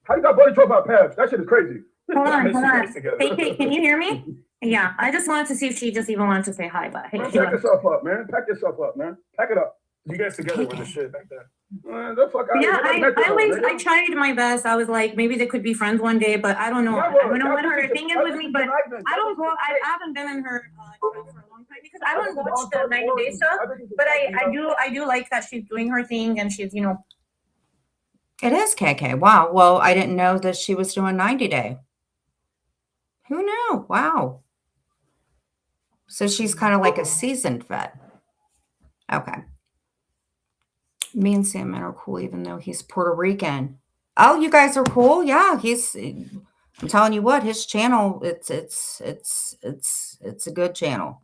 How you got buddy talk about Pabs? That shit is crazy. Hold on. KK, can you hear me? Yeah, I just wanted to see if she just even wanted to say hi, but hey. Pack yourself up, man. Pack yourself up, man. Pack it up. You guys together with the shit back there. The fuck out Yeah, I tried my best. I was like, maybe they could be friends one day, but I don't know. I don't know what her thing is with me, but I don't go. I haven't been in her for a long time because I don't watch the 90-day stuff. But I do like that she's doing her thing and she's, you know. It is KK. Wow. Well, I didn't know that she was doing 90-day. Who knew? Wow. So she's kind of like a seasoned vet. Okay. Me and Sandman are cool, even though he's Puerto Rican. Oh, you guys are cool? Yeah, I'm telling you what, his channel, it's a good channel.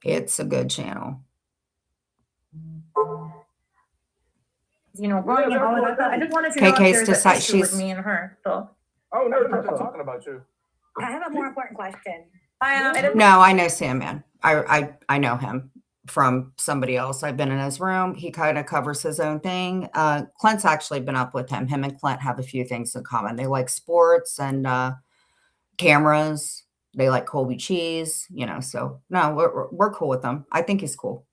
It's a good channel. You know, growing and all of that stuff. I just wanted to know KK's if there's an issue with me and her. So. Oh, no, we're not talking about you. I have a more important question. No, I know Sandman. I know him from somebody else. I've been in his room. He kind of covers his own thing. Clint's actually been up with him. Him and Clint have a few things in common. They like sports and cameras. They like Colby cheese, you know, so no, we're cool with them. I think he's cool.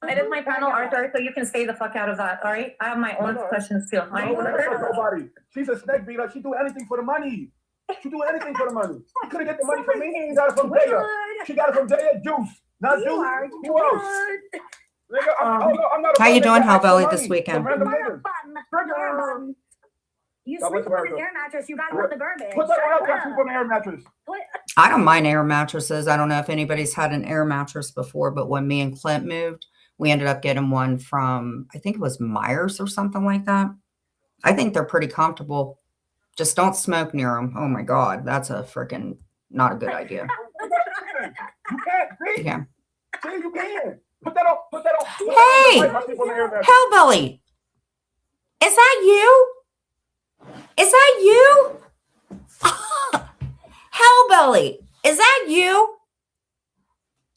It is my panel, Arthur, so you can stay the fuck out of that, all right? I have my own questions too. Nobody. She's a snake beater. She do anything for the money. She do anything for the money. She couldn't get the money from me. She got it from Daya. She got it from Daya Juice. Not Juice. Who else? Nigga, I'm not how you doing, Hellbelly, this weekend? You sleep on an air mattress. You got the garbage. Put that one up. I sleep on an air mattress. I don't mind air mattresses. I don't know if anybody's had an air mattress before, but when me and Clint moved, we ended up getting one from, I think it was Myers or something like that. I think they're pretty comfortable. Just don't smoke near them. Oh my God, that's a freaking not a good idea. You can't. See? Yeah. See, you can. Put that on. Put that on. Hey, Hellbelly, is that you? Is that you? Hellbelly, is that you?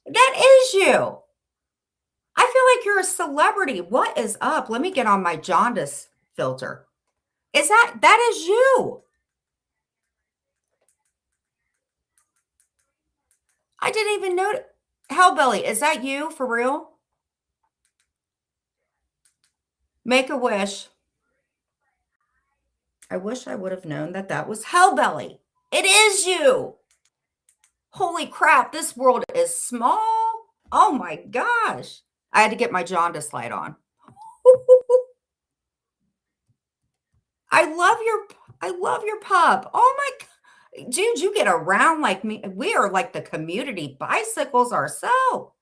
That is you. I feel like you're a celebrity. What is up? Let me get on my jaundice filter. Is that is you? I didn't even know. Hellbelly, is that you for real? Make a wish. I wish I would have known that that was Hellbelly. It is you. Holy crap, this world is small. Oh my gosh. I had to get my jaundice light on. I love your pub. Oh my, dude, you get around like me. We are like the community bicycles ourselves.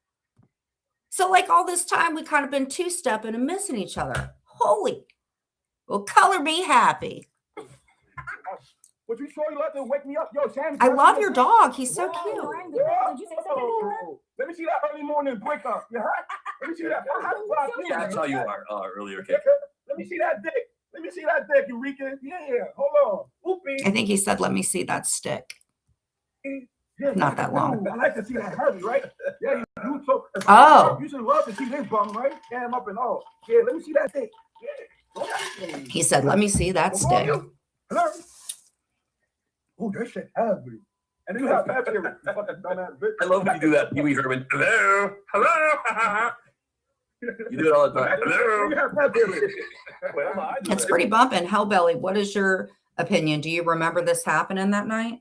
So like all this time, we kind of been two-stepping and missing each other. Holy, well, color me happy. What you sure you let them wake me up? Yo, Sam. I love your dog. He's so cute. Let me see that early morning break up. You heard? Let me see that. That's how you are earlier, KK. Let me see that dick. Let me see that dick, Eureka. Yeah, hold on. Oopie. I think he said, let me see that stick. Yeah, not that long. I like to see that hurry, right? Yeah, you so. Oh. You should love to see this bum, right? Cam up and all. Yeah, let me see that dick. Yeah. He said, let me see that stick. Hello? Oh, that shit heavy. And then you have Pepsi. Fucking dumbass bitch. I love when you do that, Pee Wee Herman. Hello, hello. You do it all the time. Hello. You have Pepsi. It's pretty bumping. Hellbelly, what is your opinion? Do you remember this happening that night?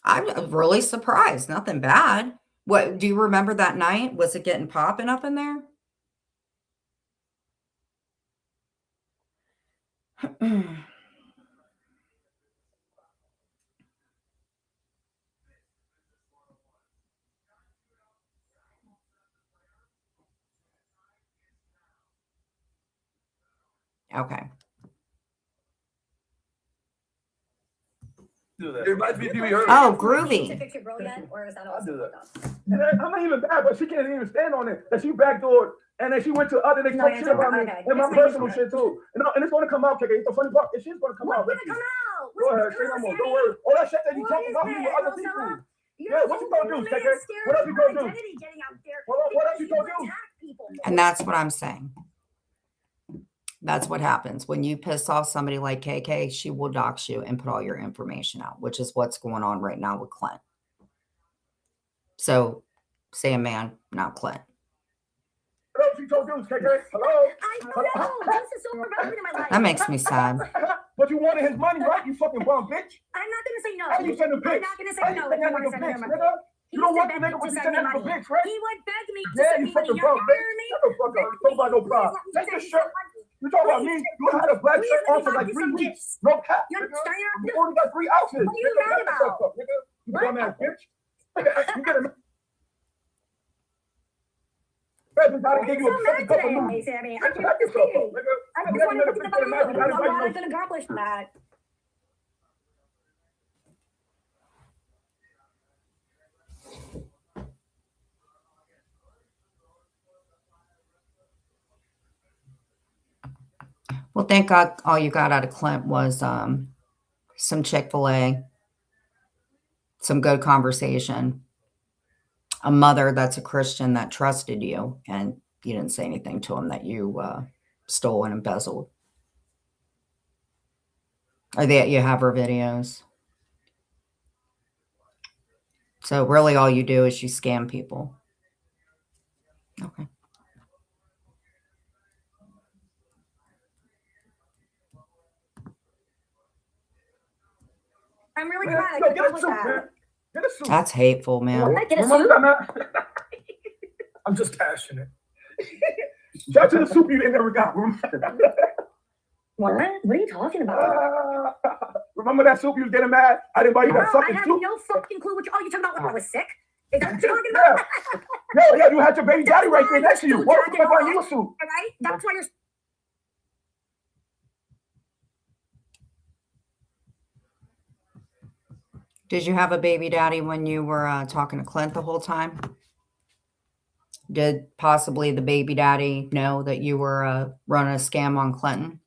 I'm really surprised. Nothing bad. What do you remember that night? Was it getting popping up in there? Okay. Do that. It reminds me of Pee-wee Herman. Oh, groovy. To fix your grill yet, or is that all? I'll do that. And I'm not even bad, but she can't even stand on it. That she backdoored, and then she went to other, they No, talk it's shit about me okay. and my It's personal fine. shit too. And it's gonna come out, KK. It's the funny part. She's gonna come out. What's gonna come out? Go ahead, say no more. Don't worry. All that shit that you What talking is about me with that, other Rosella? people. Your Yeah, what you whole gonna do, woman KK? is scared What else of you your gonna do? identity getting out there What else you because gonna do? attack people. And that's what I'm saying. That's what happens when you piss off somebody like KK. She will dox you and put all your information out, which is what's going on right now with Clint. So, say a man, not Clint. What else you gonna do, KK? Hello? I don't know. This is so irrelevant in my life. That makes me sad. But you wanted his money, right? You fucking bum bitch. I'm not gonna say no. How you send a I'm bitch? not gonna say How you no. send If you that want to nigga send me bitch, money. nigga? You don't want the He nigga, but you said send that me nigga money. bitch, right? He would beg me to Yeah, send you me money. fucking You're bum, bitch. hearing me? Shut the fuck up. Talk about no problem. Take this shirt. You talking about me? You had a black shirt on for like 3 weeks. No cap, You nigga. understand? You only got 3 outfits. What are you Nigga, mad shut the fuck about? up, nigga. You What? dumbass bitch. You get a President gotta give you a I'm so second mad cup of today, noodles. Sammy. I Shut can't yourself up, see. nigga. I You just never want met to a put bitch the that imagine how to I'm buy glad I you can accomplish that. Well, thank God all you got out of Clint was some Chick-fil-A, some good conversation, a mother that's a Christian that trusted you, and you didn't say anything to him that you stole and embezzled. Or that you have her videos. So really all you do is you scam people. Okay. I'm really Man, glad I yo, could get a accomplish suit, that. man. Get a suit. That's hateful, man. Get a Remember suit. that, man? I'm just passionate. Shout out to the soup you never got. What? What are you talking about? Remember that soup you was getting mad? I didn't buy you that I fucking have soup. no fucking clue what you. Oh, you talking about when I was sick? Is that what you're talking about? Yeah, you had your baby daddy right there next to you. What the fuck are you a suit? All right, that's why you're. Did you have a baby daddy when you were talking to Clint the whole time? Did possibly the baby daddy know that you were running a scam on Clinton?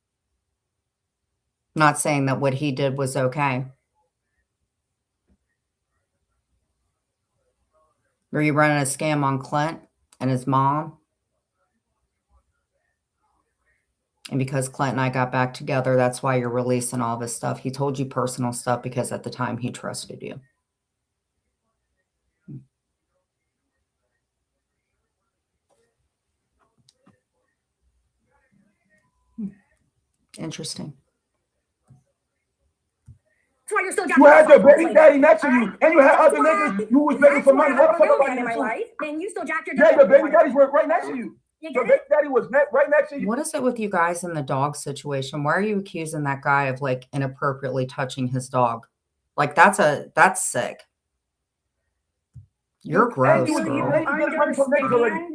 Not saying that what he did was okay. Were you running a scam on Clint and his mom? And because Clint and I got back together, that's why you're releasing all this stuff. He told you personal stuff because at the time he trusted you. Interesting. That's why you're still. You had your baby daddy next to you, and you had other niggas you was making for money. What the fuck about in you my too? life? Then you still jacked your. Yeah, your baby daddies were right next to you. You Your get baby it? daddy was right next to you. What is it with you guys in the dog situation? Why are you accusing that guy of like inappropriately touching his dog? Like that's sick. You're gross, And you girl. get money from niggas already.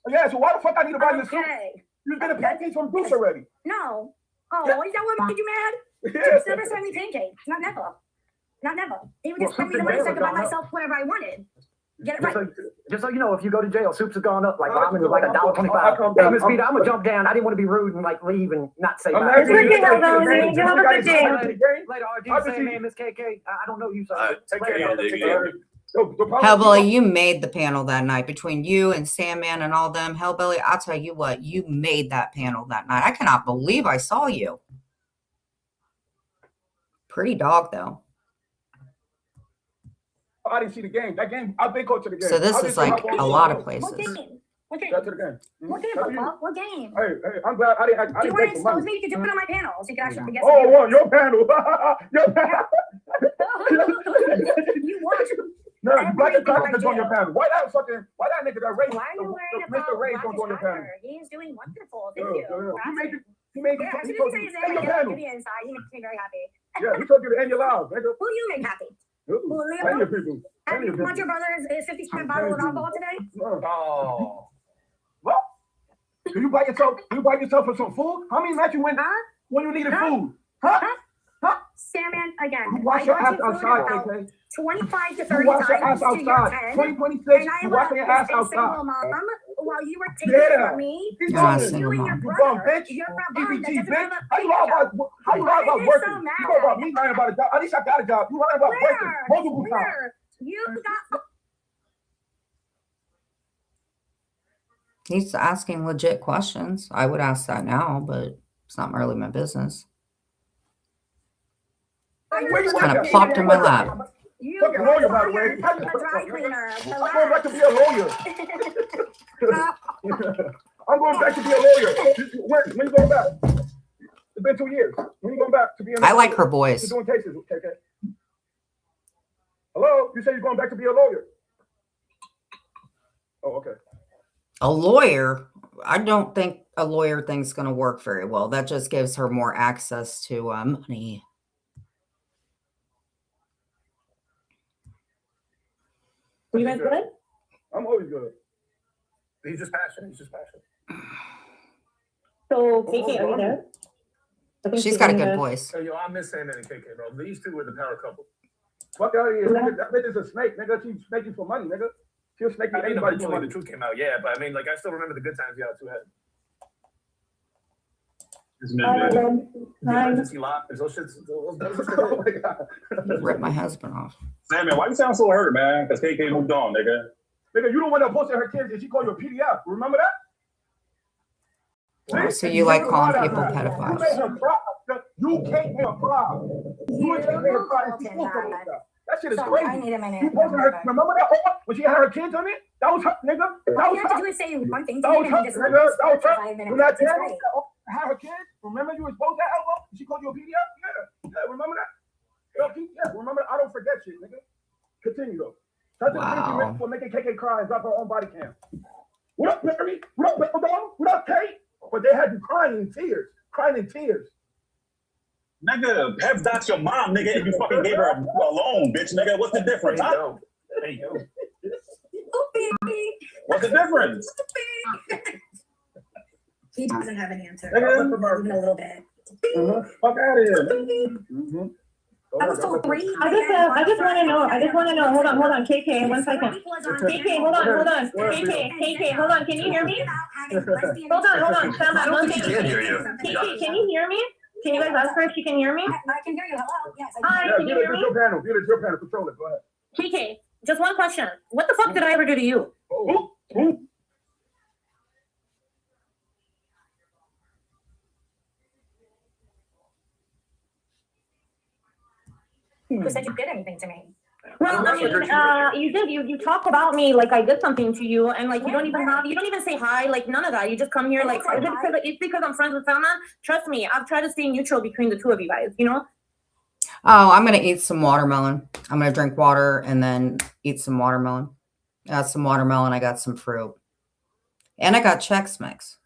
Yeah, so why the fuck I need to buy you a suit? Okay. You was getting pancakes from Deuce already. No. Oh, Yeah. is that what made you mad? Yeah. Just never sent me pancakes. Not never. Not never. He would just send me the money so I could buy myself whatever I wanted. Get it right. Just so you know, if you go to jail, soups have gone up. Like ramen was like $1.25. I'll Hey, Miss Peter, I'm gonna jump down. I didn't want to be rude and like leave and not say bye. Later, Later, RG, RG, man, Miss KK. I don't know you, so Take care, nigga. Hellbilly, you made the panel that night between you and Sandman and all them. Hellbilly, I'll tell you what, you made that panel that night. I cannot believe I saw you. Pretty dog, though. I didn't see the game. That game, I've been coaching the game. So this is like a lot of What places. game? What game? Go to the game. What game, Papa? What game? Hey, I'm glad I didn't. Do you want beg to for expose money. me? You could just put on my panel so you could actually guess. Oh, well, your panel. Your panel. You watch. No, you black and black can join your panel. Why that nigga that race? Why are you worried Mr. about Ray Black gonna join your panel. He is doing wonderful. Thank Yeah, you. yeah. He made you Yeah, as he soon told as you he says to end that, your get panel. me inside. He makes me very happy. Yeah, he told you to end your lives, nigga. Who you make happy? Plenty of people. Have Plenty you of bought people. your brother his 50-cent bottle of alcohol today? Oh. What? Do you buy yourself for some food? How many nights you went when you needed food? Huh? Sandman, again. You wash your ass outside, KK. 25 to You 30 wash your times ass to your outside. 10. 2026, you washing your ass And say, outside. well, Mom, while you were taking Yeah. from me, Keep You're not a going. single you and mom. your You brother, bum bitch. you're a bum EBT that doesn't bitch. have a How you lie about Why working? are you so You mad? know about me lying about a job. At least I got a job. You lying about breaking multiple times. Where? You got He's asking legit questions. I would ask that now, but it's not really my business. Where you Just kind work of at? plopped in my lap. You Fucking lawyer, by the way. a dry cleaner. I'm going back to be a lawyer. I'm going back to be a lawyer. When you going back? It's been 2 years. When you going back to be a lawyer? I like her voice. You're doing cases, KK. Hello? You said you're going back to be a lawyer. Oh, okay. A lawyer? I don't think a lawyer thing's going to work very well. That just gives her more access to money. Are you guys good? I'm always good. He's just passionate. So, KK, are you there? I think She's got a in good the- voice. Hey, yo, I miss Sandman and KK, bro. These two were the power couple. Fuck out of here. Nigga, that bitch is a snake, nigga. She's snaking for money, nigga. She'll snake you anybody for money. The truth came out, yeah, but I mean, like, I still remember the good times y'all two had. Emergency lock. There's those shits. Oh my God. Rip my husband off. Sandman, why you sound so hurt, man? Because KK moved on, nigga. Nigga, you the one that posted her kids and she called you a PDF. Remember that? Oh, so you like calling people pedophiles. You made her cry. You can't make her cry. You can't make her cry. She still told us that. That shit is crazy. I need a minute. You posted her. Remember that one when she had her kids on it? That was her, nigga. That All was you have to her. do is say one thing to That me was and her, you just nigga. That was her. 5 minutes. When that It's dad great. had her kids, remember you exposed that elbow? She called you a PDF? Yeah, remember that? Yeah, remember that? I don't forget shit, nigga. Continue though. That's the thing you meant for making KK cry and drop her own body cam. What up, Mary? What up, Bell Dog? What up, Kate? But they had you crying in tears. Nigga, Pep, that's your mom, nigga, and you fucking gave her a loan, bitch, nigga. What's the difference, huh? Hey, yo. What's the difference? He doesn't have an answer. Nigga. Even a little bit. Fuck out of here. I was told 3. I just want to know. Hold on. KK, 1 second. KK, hold on. KK, hold on. Can you hear me? Hold on. Sam, I don't think she can hear you. KK, can you hear me? Can you guys ask her if she can hear me? I can hear you. Hello. Yes. Hi, can you hear me? Your panel. Control it. Go ahead. KK, just one question. What the fuck did I ever do to you? Who? Who said you did anything to me? Well, I mean, you did. You talk about me like I did something to you, and like you don't even say hi, like none of that. You just come here like it's because I'm friends with Selma. Trust me, I've tried to stay neutral between the two of you guys. You know. Oh, I'm going to eat some watermelon. I'm going to drink water and then eat some watermelon. I got some watermelon. I got some fruit. And I got Chex Mix.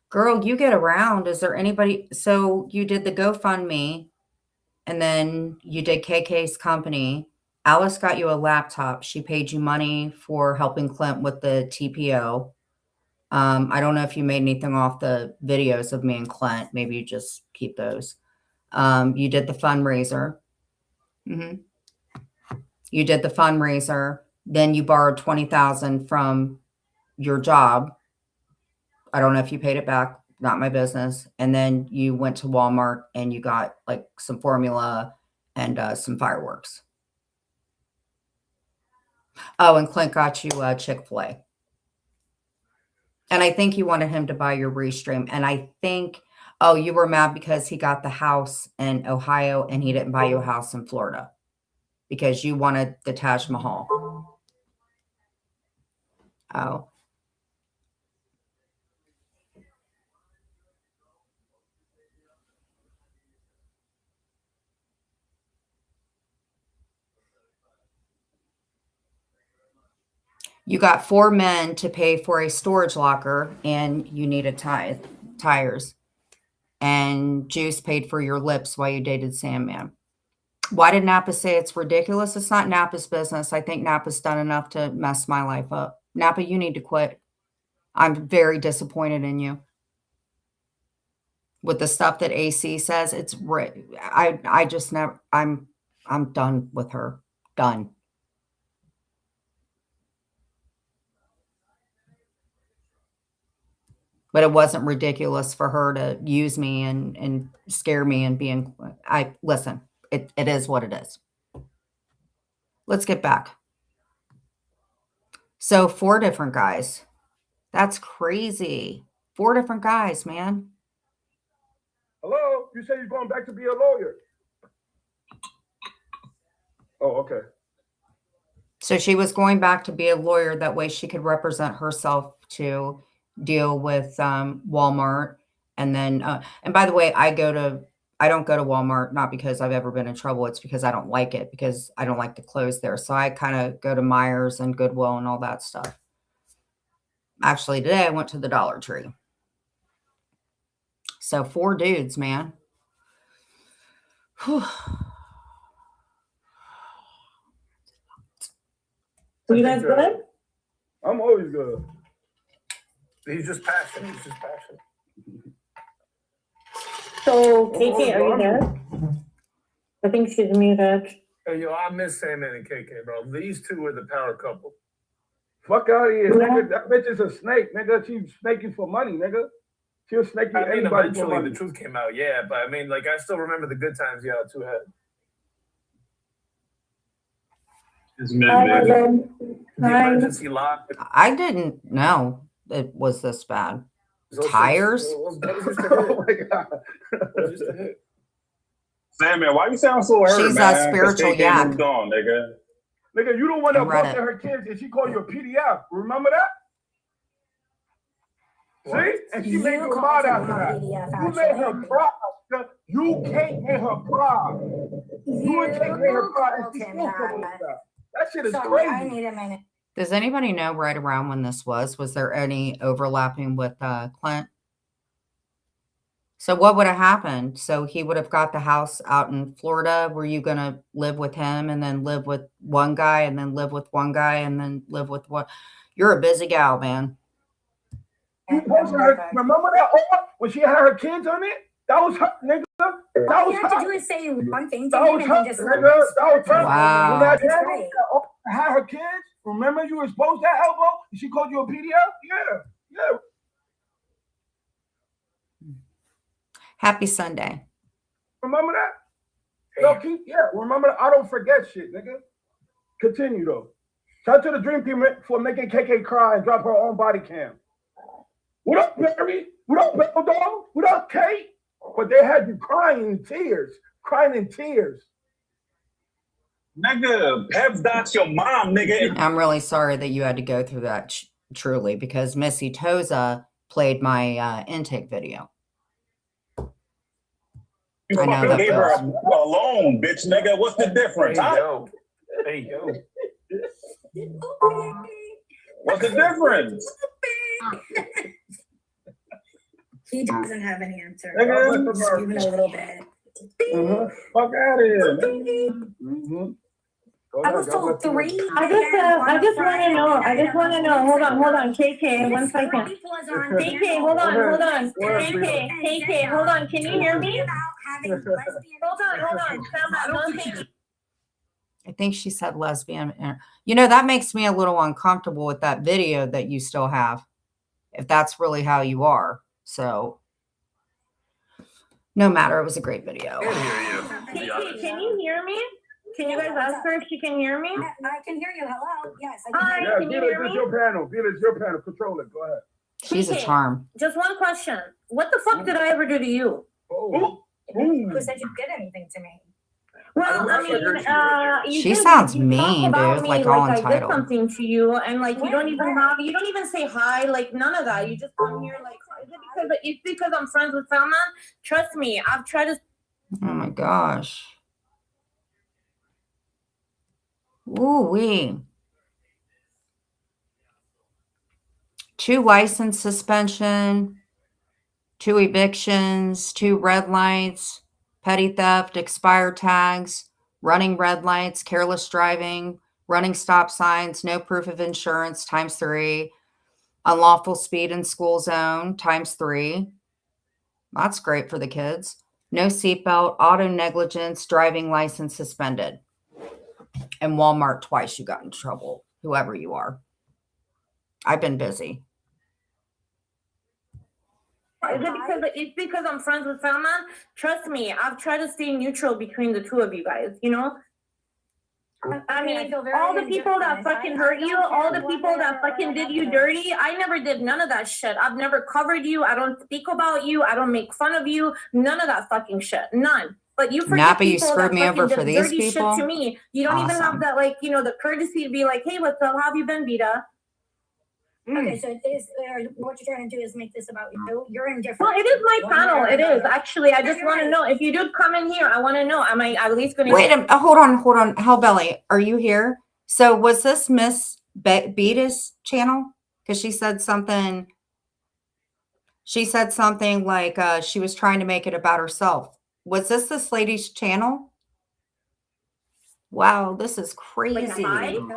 Girl, you get around. Is there anybody? So you did the GoFundMe and then you did KK's company. Alice got you a laptop. She paid you money for helping Clint with the TPO. I don't know if you made anything off the videos of me and Clint. Maybe you just keep those. You did the fundraiser. You did the fundraiser. Then you borrowed $20,000 from your job. I don't know if you paid it back. Not my business. And then you went to Walmart and you got like some formula and some fireworks. Oh, and Clint got you Chick-fil-A. And I think you wanted him to buy your Restream. And I think, oh, you were mad because he got the house in Ohio and he didn't buy you a house in Florida because you wanted the Taj Mahal. Oh. You got 4 men to pay for a storage locker and you needed tires. And Juice paid for your lips while you dated Sandman. Why did Napa say it's ridiculous? It's not Napa's business. I think Napa's done enough to mess my life up. Napa, you need to quit. I'm very disappointed in you. with the stuff that AC says, it's I just never, I'm done with her. Done. But it wasn't ridiculous for her to use me and scare me and listen, it is what it is. Let's get back. So 4 different guys. That's crazy. 4 different guys, man. Hello? You say you're going back to be a lawyer. Oh, okay. So she was going back to be a lawyer. That way she could represent herself to deal with Walmart. And then, and by the way, I don't go to Walmart, not because I've ever been in trouble. It's because I don't like it, because I don't like the clothes there. So I kind of go to Myers and Goodwill and all that stuff. Actually, today I went to the Dollar Tree. So 4 dudes, man. Whew. So you guys good? I'm always good. He's just passionate. He's just passionate. So, KK, are you there? I think she's muted. Hey, yo, I miss Sandman and KK, bro. These two are the power couple. Fuck out of here, nigga. That bitch is a snake, nigga. She's snaking for money, nigga. She'll snake you anybody for eventually money. the truth came out, yeah. But I mean, like, I still remember the good times y'all two had. The emergency lock. I didn't know it was this bad. Tires? Oh my God. Sandman, why you sound so hurt, She's man? a spiritual yak. Moved on, nigga. Nigga, you don't want to I read bust it. at her kids and she called you a PDF. Remember that? What? See? And she made you mad after that. You made her cry. You can't make her cry. You can't make her cry. And she still fucking with that. That shit is crazy. Does anybody know right around when this was? Was there any overlapping with Clint? So what would have happened? So he would have got the house out in Florida. Were you going to live with him and then live with one guy and then live with one guy and then live with one? You're a busy gal, man. You posted her, remember that when she had her kids on it? That was her, nigga. That All was you have to her. do is say one thing to That him was and her, then just nigga. That was her. Wow. When that That's had right. had her kids, remember you exposed that elbow and she called you a PDF? Yeah. Yeah. Happy Sunday. Remember that? Yo, remember that? I don't forget shit, nigga. Continue though. Shout out to the Dream Team for making KK cry and drop her own body cam. What up, Barry? What up, Bell Dog? What up, Kate? But they had you crying in tears. Nigga, Pep's that's your mom, nigga. I'm really sorry that you had to go through that, truly, because Missy Toza played my intake video. You I know fucking that gave her feels. a loan, bitch, nigga. What's the difference? Hey, Huh? yo. Hey, yo. What's the difference? He doesn't have an answer. Nigga. Just even a little bit. Fuck out of here, man. I was told 3. I just want to know. Hold on. KK, 1 second. KK, hold on. KK, hold on. Can you hear me? Hold on. Sam, I think she said lesbian. You know, that makes me a little uncomfortable with that video that you still have, if that's really how you are. So, no matter, it was a great video. KK, can you hear me? Can you guys ask her if she can hear me? I can hear you. Hello. Yes, I can Hi, hear Yeah, can you Felix, hear it's me? your panel. Felix, your panel. Control it. Go ahead. She's a KK, charm. Just one question. What the fuck did I ever do to you? Oh. Who said you did anything to me? Well, I mean, She sounds mean, dude, like all I did entitled. something to you, and like you don't even say hi, like none of that. You just come here like, it's because I'm friends with Salman. Trust me, I've tried to. Oh my gosh. Ooh-wee. 2 license suspension, 2 evictions, 2 red lights, petty theft, expired tags, running red lights, careless driving, running stop signs, no proof of insurance, ×3, unlawful speed in school zone, ×3, That's great for the kids. No seatbelt, auto negligence, driving license suspended. And Walmart twice you got in trouble, whoever you are. I've been busy. It's because I'm friends with Salman? Trust me, I've tried to stay neutral between the two of you guys, you know? I mean, all the people that fucking hurt you, all the people that fucking did you dirty, I never did none of that shit. I've never covered you. I don't speak about you. I don't make fun of you. None of that fucking shit. None. But you forget Napa, you people screwed that me over fucking for did these dirty people. shit to me. You don't even have that, like, you know, the courtesy to be like, hey, what's up? How have you been, Vita? Okay, so what you're trying to do is make this about you. You're indifferent. Well, it is my panel. It is actually. I just want to know if you do come in here. I want to know. Am I at least going to Wait, hold on. Hellbelly, are you here? So was this Miss Beta's channel? Because she said something. She said something like she was trying to make it about herself. Was this lady's channel? Wow, this is crazy.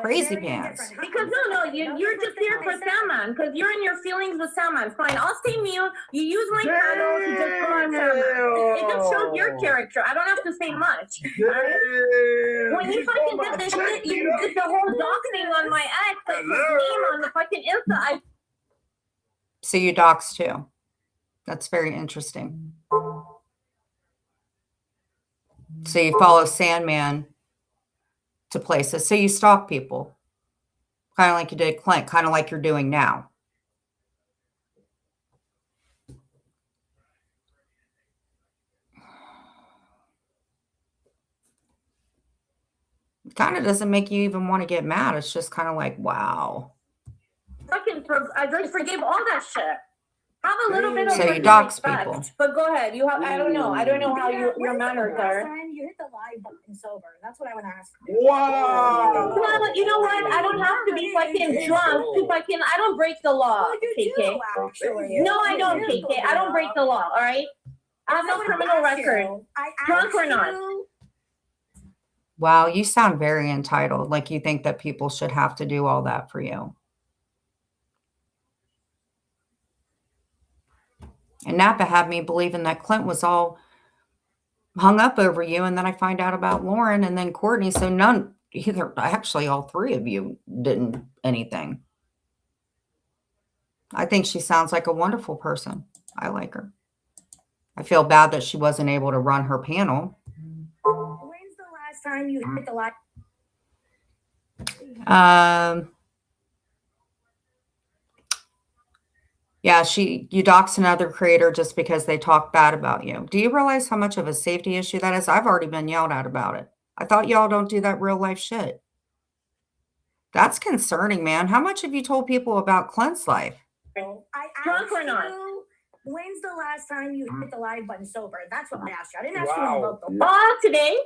Crazy pants. Because no, you're just here for Salman. Because you're in your feelings with Salman. Fine, I'll stay mute. You use my panel to just go on Salman. It just shows your character. I don't have to say much. Right? When you fucking did this shit, you did the whole doxing on my ex, like his name on the fucking Insta. So you dox too. That's very interesting. So you follow Sandman to places. So you stalk people. Kind of like you did Clint, kind of like you're doing now. Kind of doesn't make you even want to get mad. It's just kind of like, wow. I just forgave all that shit. Have a little bit of so you dox people. But go ahead. You have. I don't know how your manners are. You hit the live button sober. That's what I want to ask. Wow. Well, you know what? I don't have to be fucking drunk to fucking. I don't break the law, KK. No, I don't, KK. I don't break the law. All right. I have no criminal record. Drunk or not. Wow, you sound very entitled. Like you think that people should have to do all that for you. And Napa had me believing that Clint was all hung up over you. And then I find out about Lauren and then Courtney. So actually all three of you didn't anything. I think she sounds like a wonderful person. I like her. I feel bad that she wasn't able to run her panel. When's the last time you hit the live? Yeah, you dox another creator just because they talk bad about you. Do you realize how much of a safety issue that is? I've already been yelled at about it. I thought y'all don't do that real life shit. That's concerning, man. How much have you told people about Clint's life? Drunk or not? When's the last time you hit the live button sober? That's what I asked you. I didn't ask you about the today.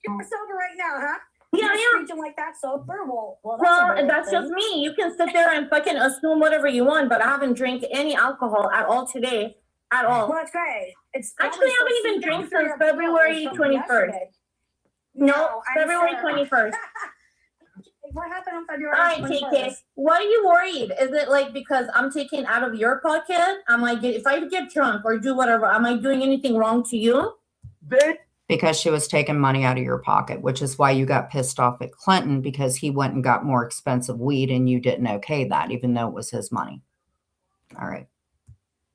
You're sober right now, huh? Yeah, Preaching like that sober? Well, that's just me. You can sit there and fucking assume whatever you want, but I haven't drank any alcohol at all today. At all. Well, that's great. Actually, I haven't even drank since February 21st. No, February 21st. What happened on February 21st? All right, KK. Why are you worried? Is it like because I'm taking out of your pocket? If I get drunk or do whatever, am I doing anything wrong to you? Because she was taking money out of your pocket, which is why you got pissed off at Clinton because he went and got more expensive weed and you didn't okay that, even though it was his money. All right.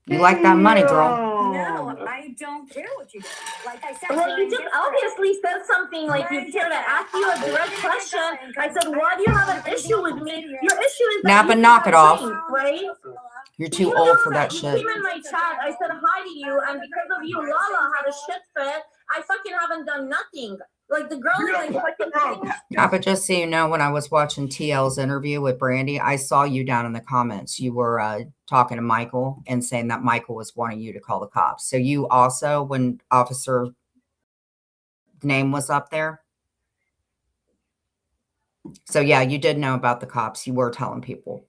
You like that money, girl. No, I don't care what you do. Like I said, well, you just obviously said something like you care to ask you a direct question. I said, why do you have an issue with me? Your issue is Napa, knock it off. Right? You're too old for that shit. You came in my chat. I said hi to you, and because of you, Lala had a shit fit. I fucking haven't done nothing. Like the girl is like fucking. Napa, just so you know, when I was watching TL's interview with Brandy, I saw you down in the comments. You were talking to Michael and saying that Michael was wanting you to call the cops. So you also, when officer name was up there. So yeah, you did know about the cops. You were telling people.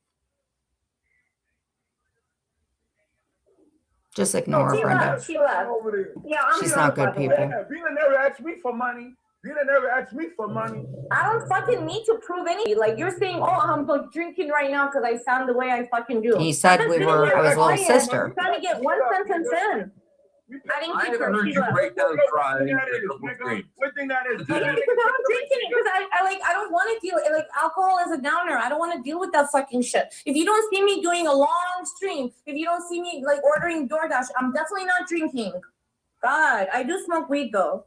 Just ignore her, Brenda. She left. Yeah, she's not good people. Vina never asked me for money. Vita never asked me for money. I don't fucking need to prove anything. Like you're saying, oh, I'm like drinking right now because I sound the way I fucking do. He said I was little sister. I'm trying to get one sentence in. I haven't heard you break down crying. What thing that is? Because I'm drinking it because I don't want to deal like alcohol is a downer. I don't want to deal with that fucking shit. If you don't see me doing a long stream, if you don't see me like ordering DoorDash, I'm definitely not drinking. God, I do smoke weed though.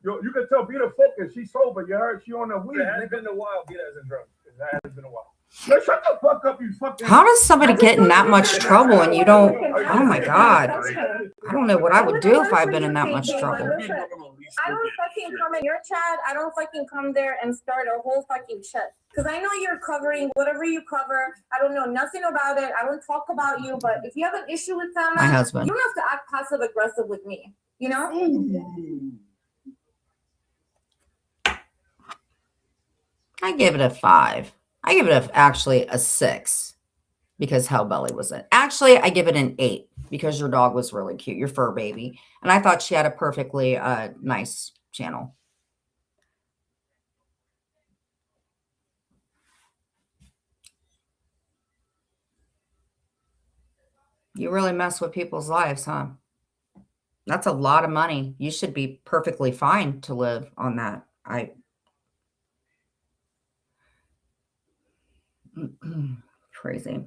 Yo, you can tell Vita focused. She's sober. You heard she on the weed. It has been a while. Vita isn't drunk. It has been a while. Yo, shut the fuck up, you fucking. How does somebody get in that much trouble and you don't? Oh my God. I don't know what I would do if I've been in that much trouble. I don't fucking come in your chat. I don't fucking come there and start a whole fucking shit. Because I know you're covering whatever you cover. I don't know nothing about it. I don't talk about you. But if you have an issue with someone, My husband. you don't have to act passive aggressive with me. You know? I give it a 5. I give it actually a 6 because Hellbelly was it. Actually, I give it an 8 because your dog was really cute, your fur baby. And I thought she had a perfectly nice channel. You really mess with people's lives, huh? That's a lot of money. You should be perfectly fine to live on that. Crazy.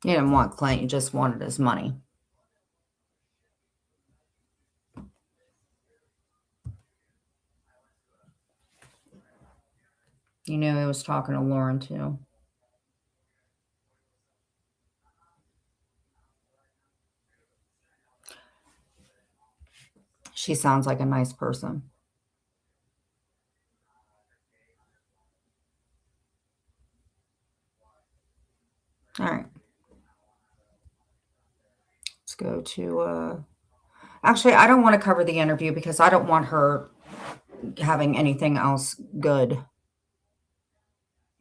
You didn't want Clint, you just wanted his money. You knew he was talking to Lauren too. She sounds like a nice person. All right. Let's go to, actually, I don't want to cover the interview because I don't want her having anything else good.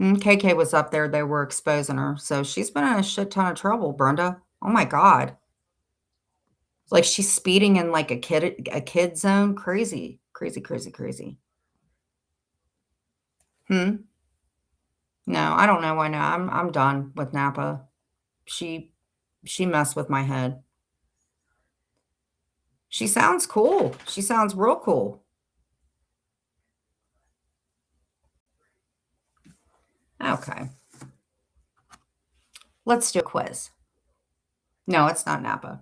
KK was up there. They were exposing her. So she's been in a shit ton of trouble, Brenda. Oh my God. Like she's speeding in like a kid zone. Crazy, crazy, crazy, crazy. No, I don't know why now. I'm done with Napa. She messed with my head. She sounds cool. She sounds real cool. Okay. Let's do a quiz. No, it's not Napa.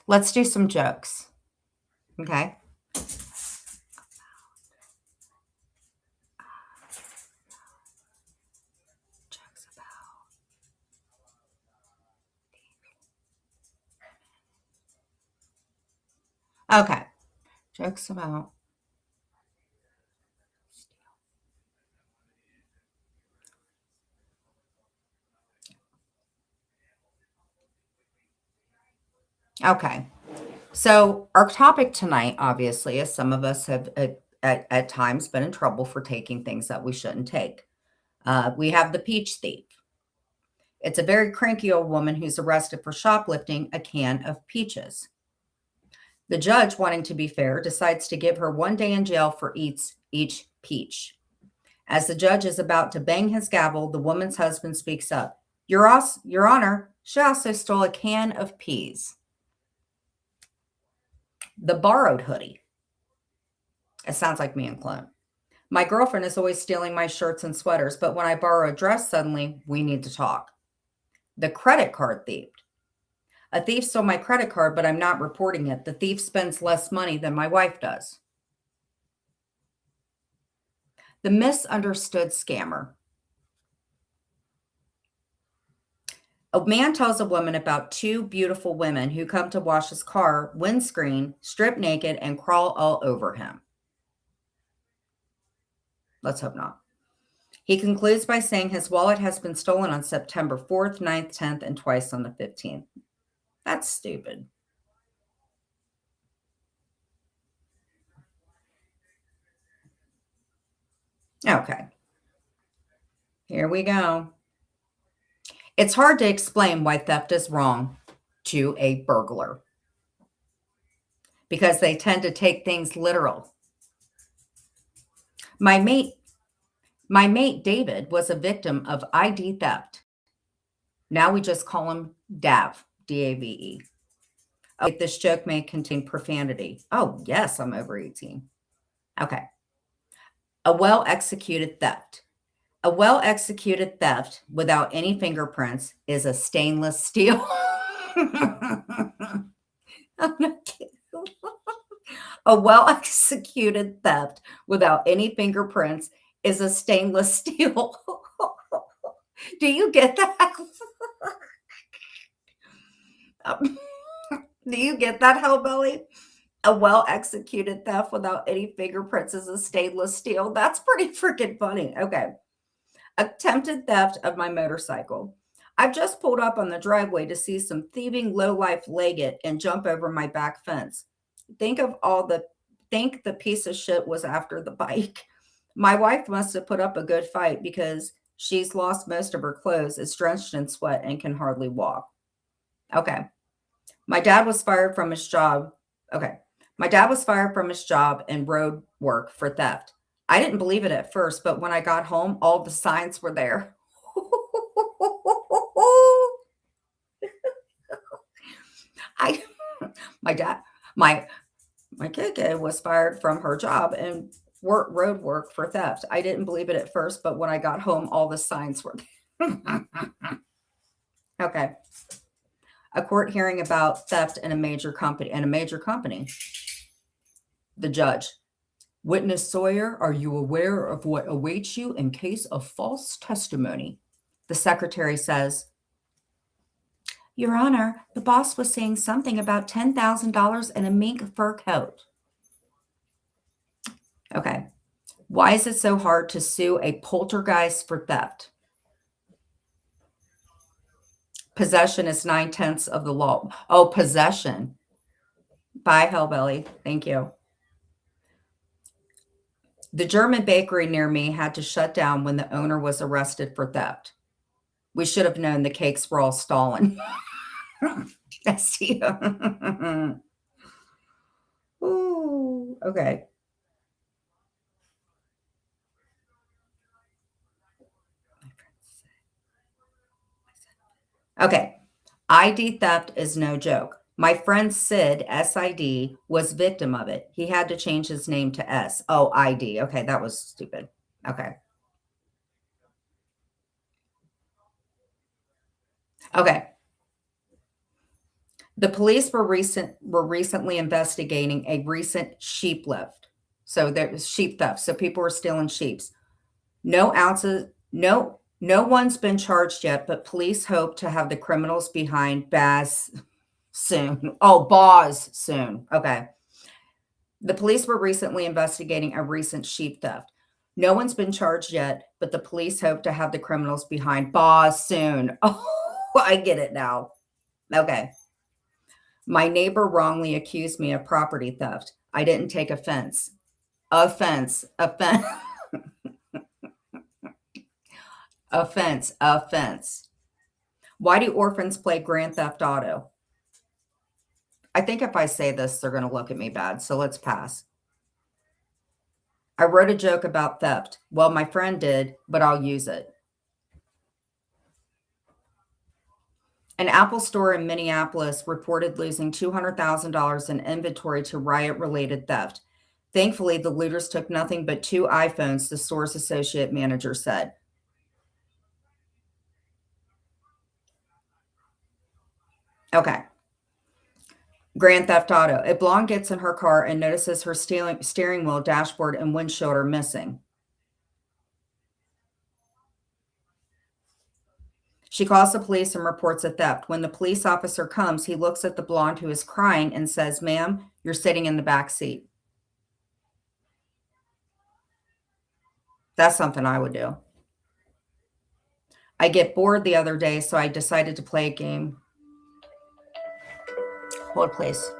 Let's do some jokes. Okay. Okay. Jokes about. Okay. So our topic tonight, obviously, is some of us have at times been in trouble for taking things that we shouldn't take. We have the peach thief. It's a very cranky old woman who's arrested for shoplifting a can of peaches. The judge, wanting to be fair, decides to give her 1 day in jail for each peach. As the judge is about to bang his gavel, the woman's husband speaks up. Your Honor, she also stole a can of peas. The borrowed hoodie. It sounds like me and Clint. My girlfriend is always stealing my shirts and sweaters, but when I borrow a dress, suddenly we need to talk. The credit card thief. A thief stole my credit card, but I'm not reporting it. The thief spends less money than my wife does. The misunderstood scammer. A man tells a woman about 2 beautiful women who come to wash his car windscreen, strip naked, and crawl all over him. Let's hope not. He concludes by saying his wallet has been stolen on September 4th, 9th, 10th, and twice on the 15th. That's stupid. Okay. Here we go. It's hard to explain why theft is wrong to a burglar because they tend to take things literal. My mate David was a victim of ID theft. Now we just call him Dav, D-A-V-E. Oh, this joke may contain profanity. Oh, yes, I'm over 18. Okay. A well-executed theft. A well-executed theft without any fingerprints is a stainless steel. I'm not kidding. A well-executed theft without any fingerprints is a stainless steel. Do you get that? Do you get that, Hellbelly? A well-executed theft without any fingerprints is a stainless steel. That's pretty freaking funny. Okay. Attempted theft of my motorcycle. I've just pulled up on the driveway to see some thieving lowlife leg it and jump over my back fence. Think the piece of shit was after the bike. My wife must have put up a good fight because she's lost most of her clothes, is drenched in sweat, and can hardly walk. Okay. My dad was fired from his job. Okay. My dad was fired from his job and road work for theft. I didn't believe it at first, but when I got home, all the signs were there. My KK was fired from her job and road work for theft. I didn't believe it at first, but when I got home, all the signs were there. Okay. A court hearing about theft in a major company. The judge. Witness Sawyer, are you aware of what awaits you in case of false testimony? The secretary says, Your Honor, the boss was saying something about $10,000 and a mink fur coat. Okay. Why is it so hard to sue a poltergeist for theft? Possession is 9/10 of the law. Oh, possession. Bye, Hellbelly. Thank you. The German bakery near me had to shut down when the owner was arrested for theft. We should have known the cakes were all stolen. Ooh, okay. Okay. ID theft is no joke. My friend Sid, SID, was victim of it. He had to change his name to S. Oh, ID. Okay, that was stupid. Okay. Okay. The police were recently investigating a recent sheep theft. So there was sheep theft. So people were stealing sheeps. No one's been charged yet, but police hope to have the criminals behind bars soon. Oh, bars soon. Okay. The police were recently investigating a recent sheep theft. No one's been charged yet, but the police hope to have the criminals behind bars soon. Oh, I get it now. Okay. My neighbor wrongly accused me of property theft. I didn't take offense. Offense. Offense. Why do orphans play Grand Theft Auto? I think if I say this, they're going to look at me bad, so let's pass. I wrote a joke about theft. Well, my friend did, but I'll use it. An Apple store in Minneapolis reported losing $200,000 in inventory to riot-related theft. Thankfully, the looters took nothing but 2 iPhones, the store's associate manager said. Okay. Grand Theft Auto. A blonde gets in her car and notices her steering wheel, dashboard, and windshield are missing. She calls the police and reports a theft. When the police officer comes, he looks at the blonde who is crying and says, "Ma'am, you're sitting in the back seat." That's something I would do. I get bored the other day, so I decided to play a game. Hold, please.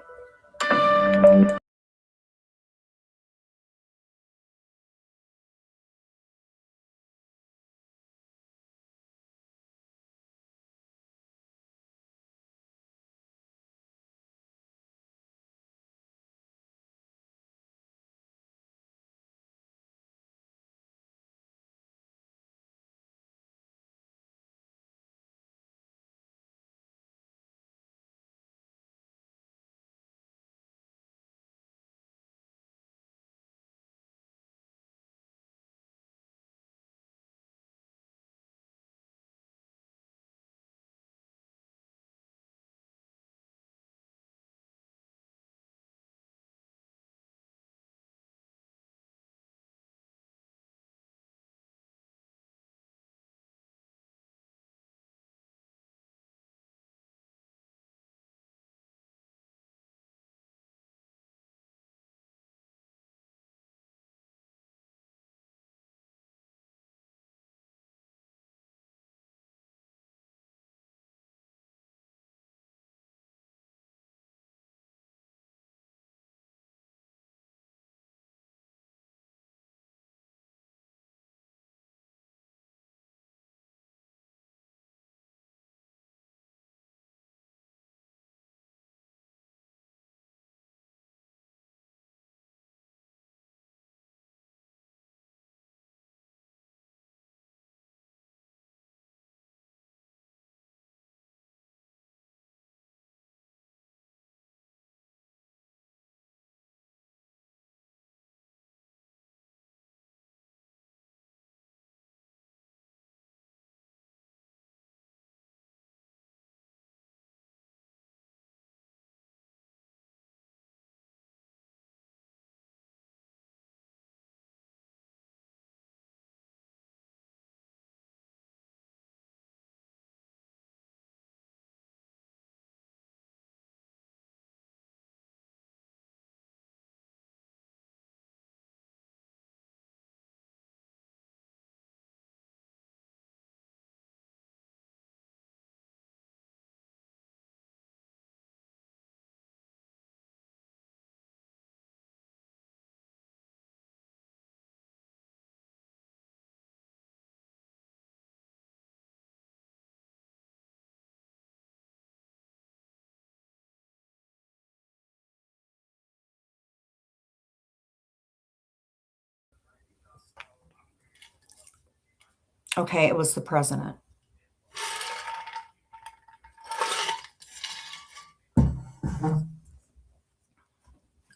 Okay, it was the president.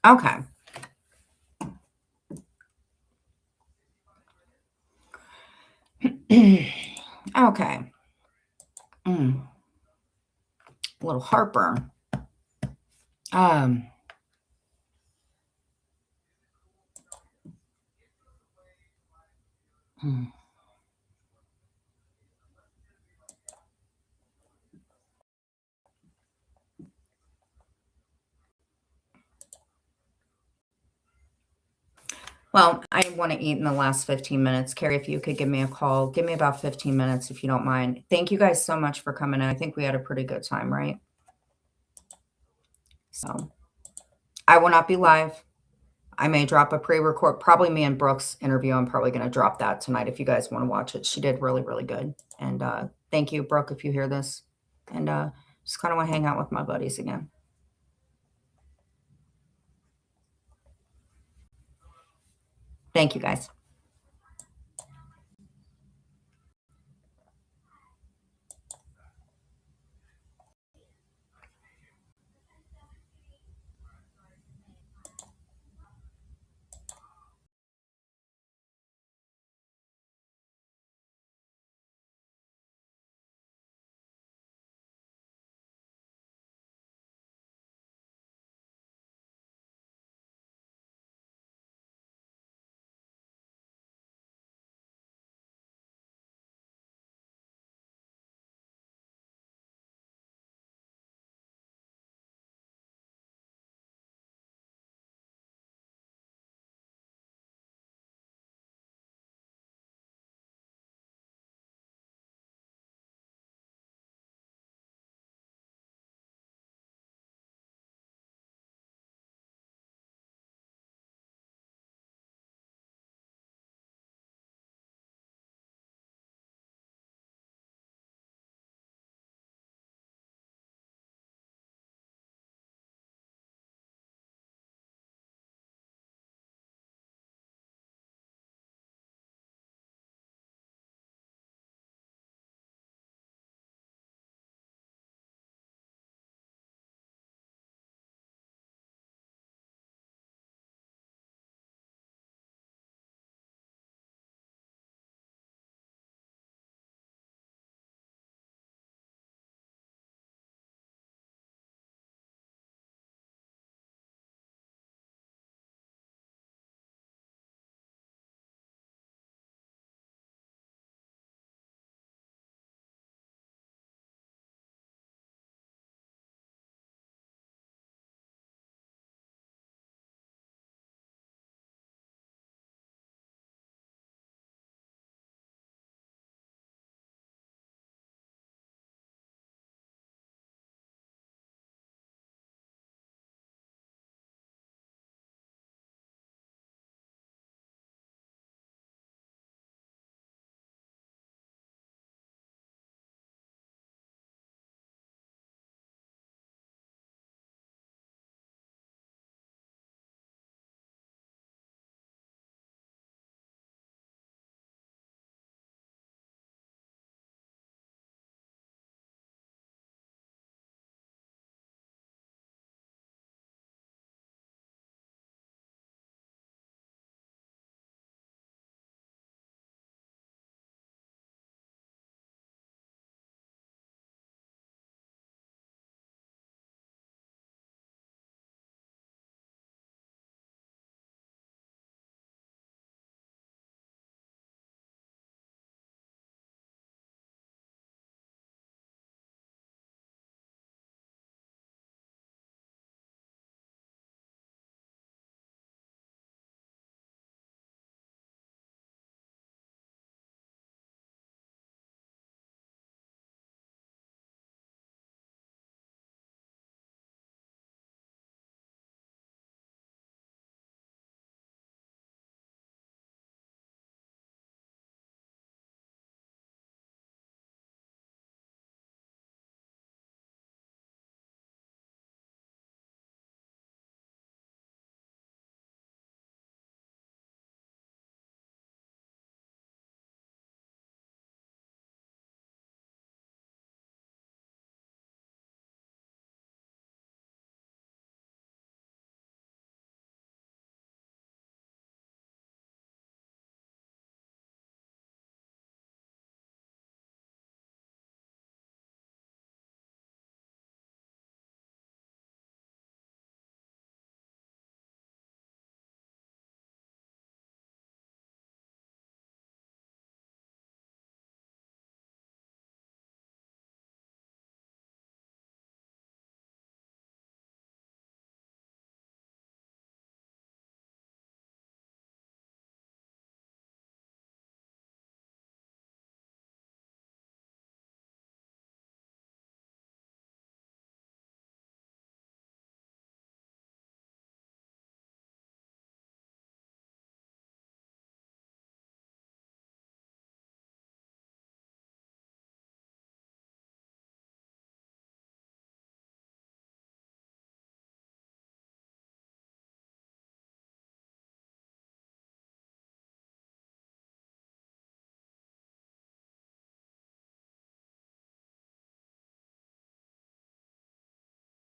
Okay. Okay. A little heartburn. Well, I want to eat in the last 15 minutes. Carrie, if you could give me a call, give me about 15 minutes if you don't mind. Thank you guys so much for coming in. I think we had a pretty good time, right? So I will not be live. I may drop a pre-record, probably me and Brooke's interview. I'm probably going to drop that tonight if you guys want to watch it. She did really, really good. And thank you, Brooke, if you hear this. And just kind of want to hang out with my buddies again. Thank you, guys.